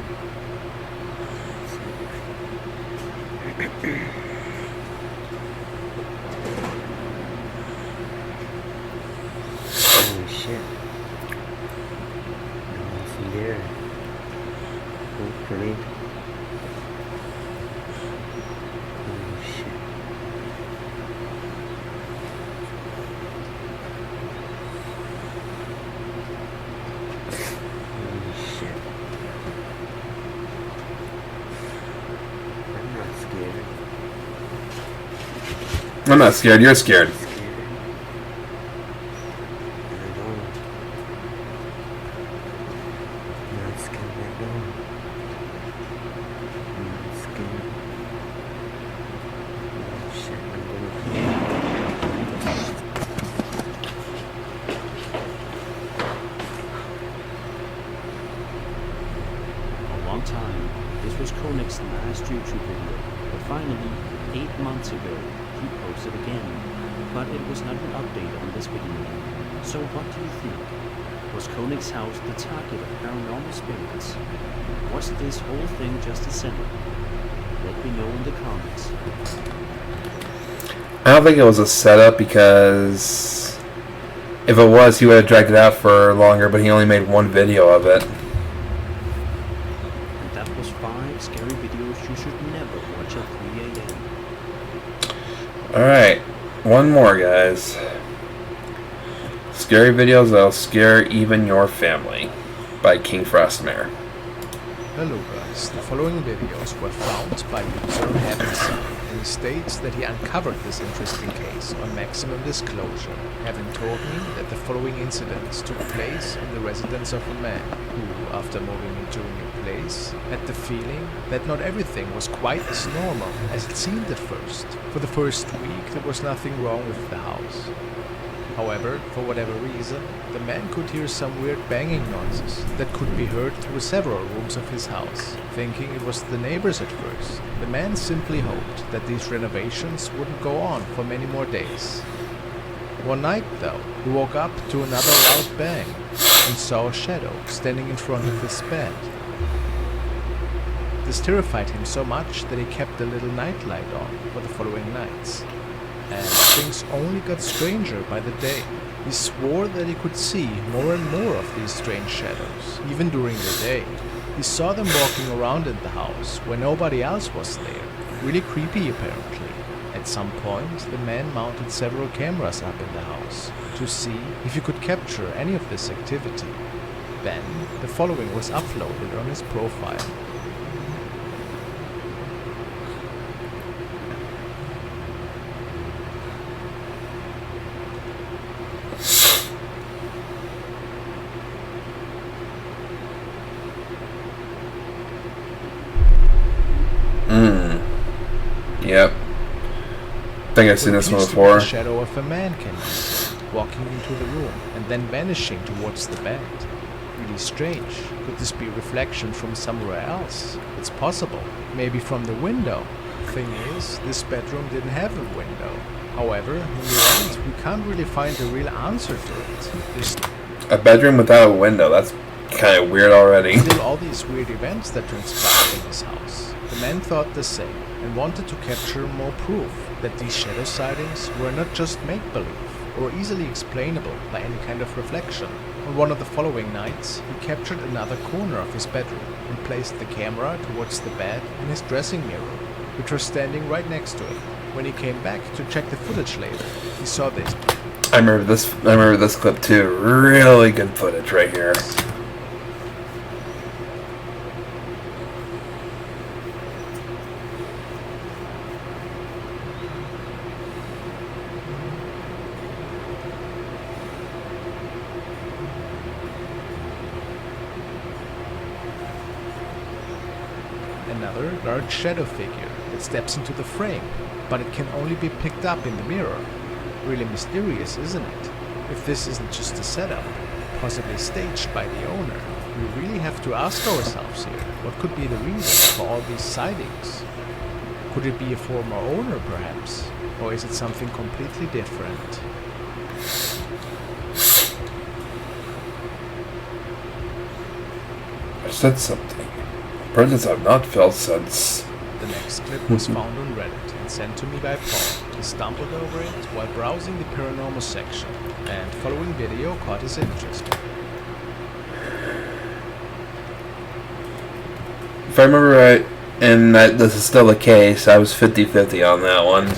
Holy shit. Nothing there. Hopefully. Holy shit. Holy shit. I'm not scared. I'm not scared. You're scared. YouTube video, but finally, 8 months ago, he posted again. But it was not an update on this video. So what do you think? Was Koenig's house the target of paranormal spirits? Was this whole thing just a setup? Let me know in the comments. I don't think it was a setup, because if it was, he would have dragged it out for longer, but he only made one video of it. And that was 5 scary videos you should never watch at 3 a.m. Alright, one more, guys. Scary videos that'll scare even your family, by King Frostmare. Hello guys, the following videos were found by user Heavenson, and he states that he uncovered this interesting case on Maximum Disclosure, having told me that the following incidents took place in the residence of a man who, after moving into a new place, had the feeling that not everything was quite as normal as it seemed at first. For the first week there was nothing wrong with the house. However, for whatever reason, the man could hear some weird banging noises that could be heard through several rooms of his house. Thinking it was the neighbors at first, the man simply hoped that these renovations wouldn't go on for many more days. One night, though, he woke up to another loud bang and saw a shadow standing in front of his bed. This terrified him so much that he kept a little nightlight on for the following nights. And things only got stranger by the day. He swore that he could see more and more of these strange shadows, even during the day. He saw them walking around in the house where nobody else was there. Really creepy, apparently. At some point, the man mounted several cameras up in the house to see if he could capture any of this activity. Then, the following was uploaded on his profile. Yep. I think I've seen this one before. The shadow of a man can be seen walking into the room and then vanishing towards the bed. Really strange. Could this be a reflection from somewhere else? It's possible. Maybe from the window. Thing is, this bedroom didn't have a window. However, in the end, we can't really find a real answer to it. There's a bedroom without a window. That's kind of weird already. Still all these weird events that transpired in his house. The man thought the same and wanted to capture more proof that these shadow sightings were not just make-believe or easily explainable by any kind of reflection. On one of the following nights, he captured another corner of his bedroom and placed the camera towards the bed and his dressing mirror, which was standing right next to it. When he came back to check the footage later, he saw this. I remember this clip too. Really good footage right here. Another large shadow figure that steps into the frame, but it can only be picked up in the mirror. Really mysterious, isn't it? If this isn't just a setup, possibly staged by the owner, we really have to ask ourselves here, what could be the reason for all these sightings? Could it be a former owner, perhaps? Or is it something completely different? I said something. Presence I've not felt since. The next clip was found on Reddit and sent to me by Paul. He stumbled over it while browsing the paranormal section, and following video caught his interest. If I remember right, and this is still the case, I was 50-50 on that one.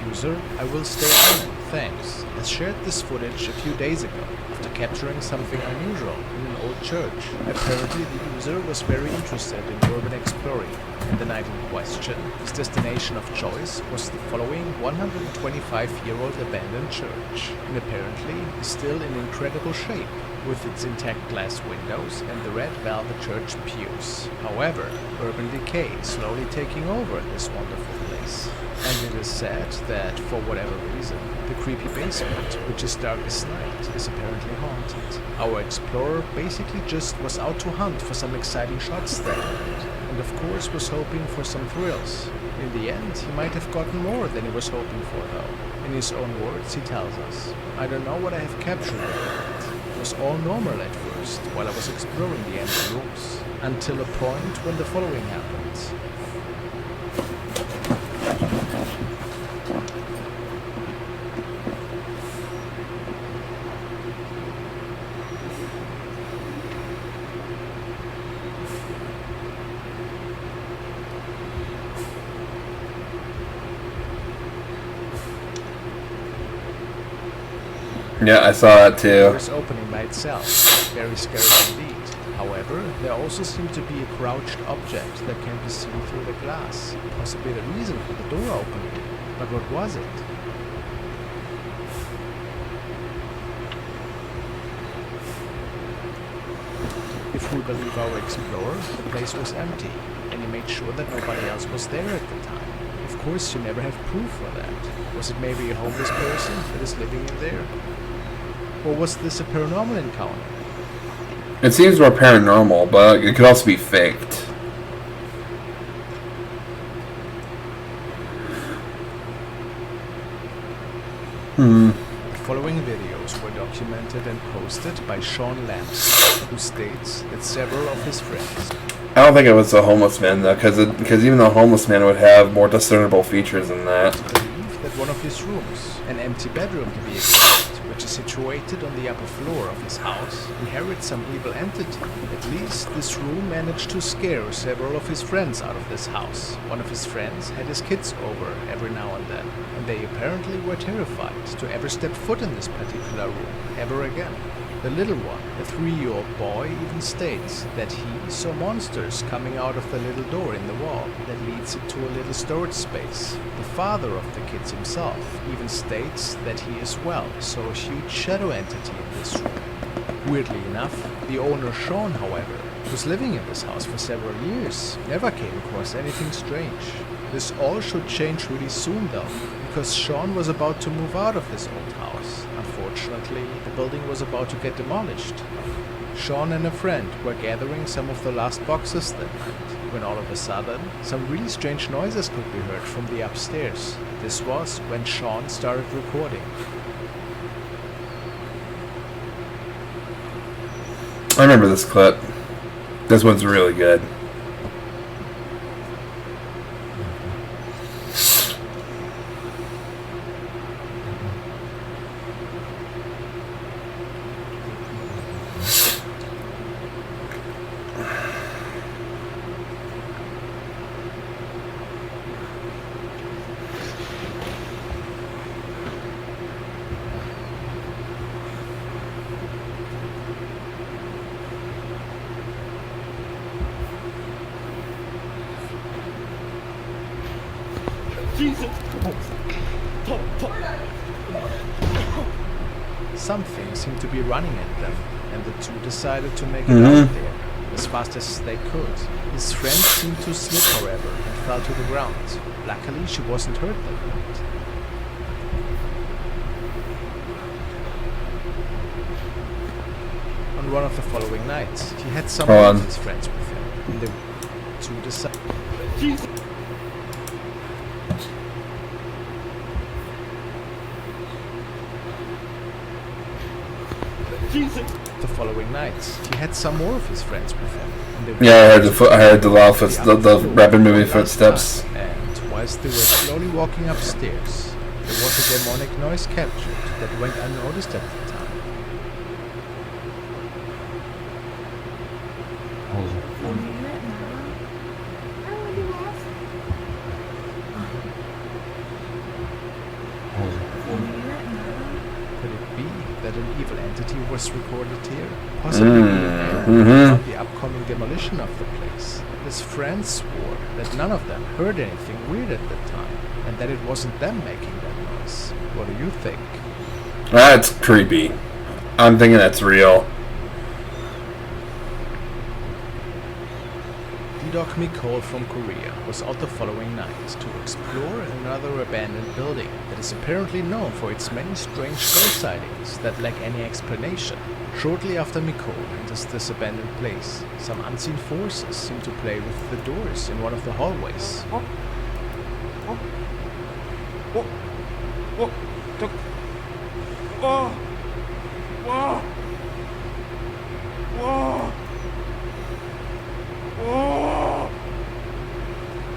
User, I will stay on, thanks, has shared this footage a few days ago after capturing something unusual in an old church. Apparently the user was very interested in urban exploring, and the night in question, his destination of choice was the following 125-year-old abandoned church, and apparently is still in incredible shape, with its intact glass windows and the red velvet church pews. However, urban decay is slowly taking over this wonderful place, and it is said that, for whatever reason, the creepy basement, which is dark as night, is apparently haunted. Our explorer basically just was out to hunt for some exciting shots that night, and of course was hoping for some thrills. In the end, he might have gotten more than he was hoping for, though. In his own words, he tells us, "I don't know what I have captured there. It was all normal at first, while I was exploring the empty rooms, until a point when the following happened. Yeah, I saw that too. Doors opening by itself. Very scary indeed. However, there also seemed to be a crouched object that can be seen through the glass. Possibly the reason for the door opening. But what was it? If we believe our explorer, the place was empty, and he made sure that nobody else was there at the time. Of course, you never have proof for that. Was it maybe a homeless person that is living in there? Or was this a paranormal encounter? It seems more paranormal, but it could also be faked. The following videos were documented and posted by Sean Lamps, who states that several of his friends... I don't think it was a homeless man, though, because even the homeless man would have more discernible features than that. ...believe that one of his rooms, an empty bedroom to be exact, which is situated on the upper floor of his house, inherits some evil entity. At least this room managed to scare several of his friends out of this house. One of his friends had his kids over every now and then, and they apparently were terrified to ever step foot in this particular room ever again. The little one, a 3-year-old boy, even states that he saw monsters coming out of the little door in the wall that leads into a little storage space. The father of the kids himself even states that he as well saw a huge shadow entity in this room. Weirdly enough, the owner Sean, however, who's living in this house for several years, never came across anything strange. This all should change really soon though, because Sean was about to move out of this old house. Unfortunately, the building was about to get demolished. Sean and a friend were gathering some of the last boxes that night, when all of a sudden, some really strange noises could be heard from the upstairs. This was when Sean started recording. I remember this clip. This one's really good. Something seemed to be running at them, and the two decided to make it out there as fast as they could. His friend seemed to slip, however, and fell to the ground. Luckily, she wasn't hurt that night. On one of the following nights, he had some of his friends with him, and the two decided... The following night, he had some more of his friends with him. And they Yeah, I heard the loud the rapid moving footsteps. time, and whilst they were slowly walking upstairs, there was a demonic noise captured that went unnoticed at the time. Could it be that an evil entity was recorded here? Possibly about the upcoming demolition of the place. His friends swore that none of them heard anything weird at the time, and that it wasn't them making that noise. What do you think? That's creepy. I'm thinking that's real. D-Doc Mikol from Korea was out the following night to explore another abandoned building that is apparently known for its many strange ghost sightings that lack any explanation. Shortly after Mikol enters this abandoned place, some unseen forces seem to play with the doors in one of the hallways.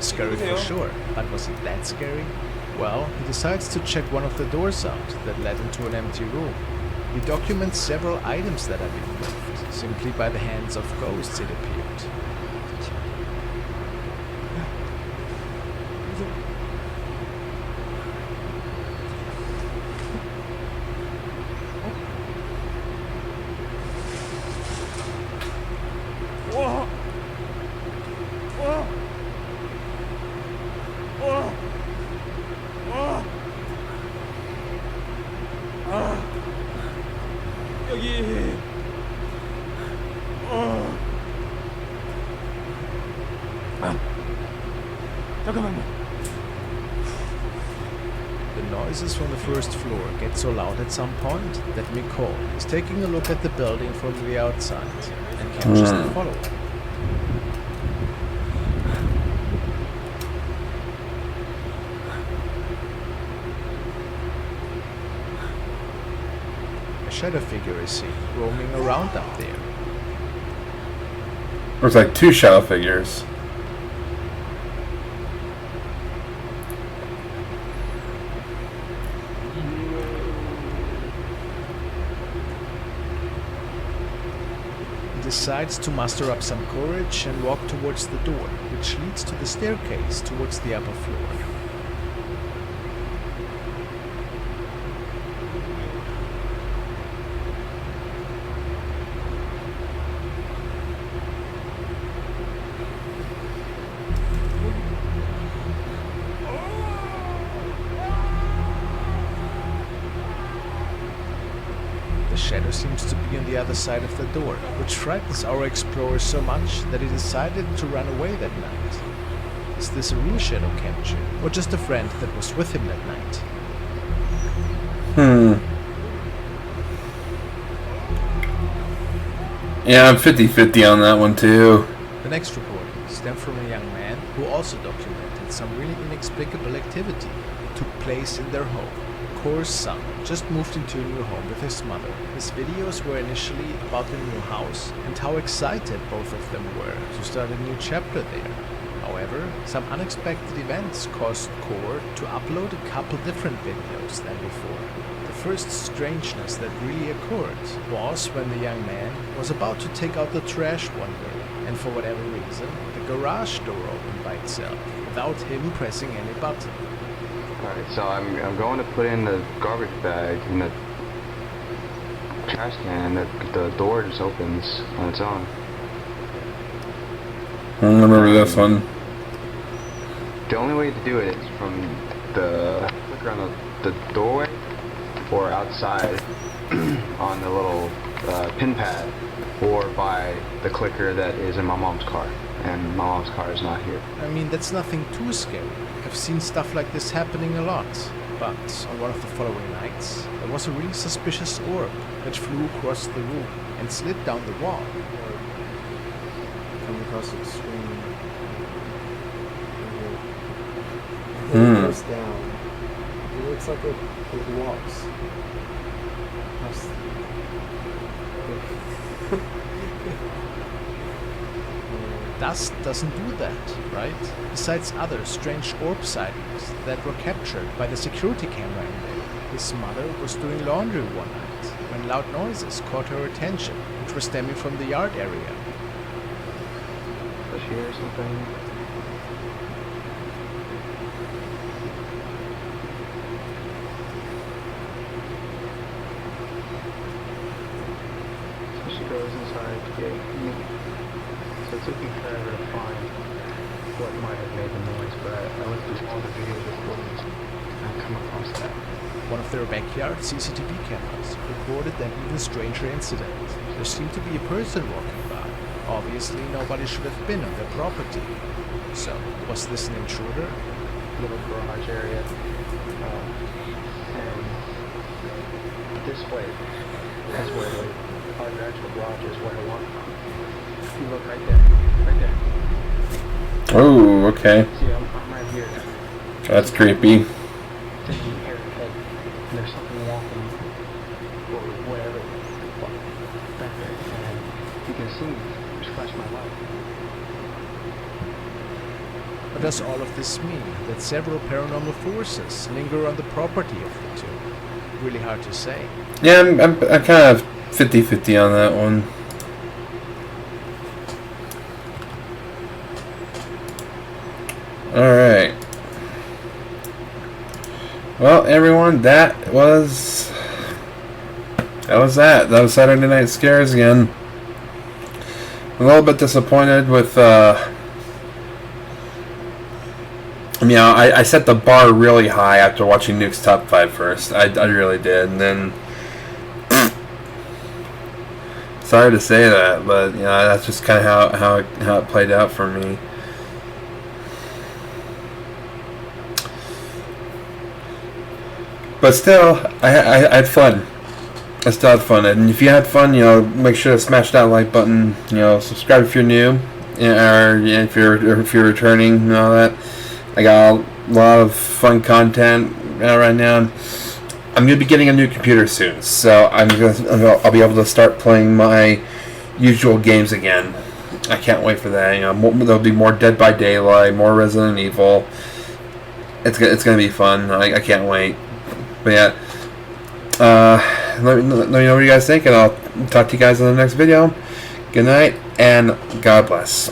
Scary for sure, but was it that scary? Well, he decides to check one of the doors out that led into an empty room. He documents several items that have been moved, simply by the hands of ghosts, it appeared. The noises from the first floor get so loud at some point that Mikol is taking a look at the building from the outside and captures the following. A shadow figure is seen roaming around up there. There's like two shadow figures. Decides to muster up some courage and walk towards the door, which leads to the staircase towards the upper floor. The shadow seems to be on the other side of the door, which frightens our explorer so much that he decided to run away that night. Is this a real shadow capture, or just a friend that was with him that night? Yeah, I'm 50-50 on that one too. The next recording stemmed from a young man who also documented some really inexplicable activity that took place in their home. Core's son just moved into a new home with his mother. His videos were initially about the new house and how excited both of them were to start a new chapter there. However, some unexpected events caused Core to upload a couple different videos than before. The first strangeness that really occurred was when the young man was about to take out the trash one day, and for whatever reason, the garage door opened by itself without him pressing any button. Alright, so I'm going to put in the garbage bag in the trash can, and the door just opens on its own. I remember this one. The only way to do it is from the clicker on the doorway or outside on the little pin pad, or by the clicker that is in my mom's car, and my mom's car is not here. I mean, that's nothing too scary. I've seen stuff like this happening a lot, but on one of the following nights, there was a really suspicious orb that flew across the room and slid down the wall. Come across the screen. It goes down. It looks like it walks. Dust doesn't do that, right? Besides other strange orb sightings that were captured by the security camera in there. His mother was doing laundry one night when loud noises caught her attention, which were stemming from the yard area. Does she hear something? So she goes inside to get meat. So it took me forever to find what might have made the noise, but I looked through all the video recordings and I come across that. One of their backyard CCTV cameras recorded an even stranger incident. There seemed to be a person walking by. Obviously, nobody should have been on their property. So, was this an intruder? Little garage area. And this way is where our actual garage is where I walk from. If you look right there. Right there. Oh, okay. See, I'm right here. That's creepy. Then you hear it, and there's something walking, or whatever, back there, and you can see me just flash my light. But does all of this mean that several paranormal forces linger on the property of the two? Really hard to say. Yeah, I'm kind of 50-50 on that one. Alright. Well, everyone, that was that. That was Saturday Night Scares again. I'm a little bit disappointed with, I set the bar really high after watching Nuke's Top 5 first. I really did. And then, sorry to say that, but, that's just kind of how it played out for me. But still, I had fun. I still had fun. And if you had fun, make sure to smash that like button. Subscribe if you're new, or if you're returning and all that. I got a lot of fun content right now. I'm gonna be getting a new computer soon, so I'll be able to start playing my usual games again. I can't wait for that. There'll be more Dead by Daylight, more Resident Evil. It's gonna be fun. I can't wait. But yeah, let me know what you guys think, and I'll talk to you guys in the next video. Good night, and God bless.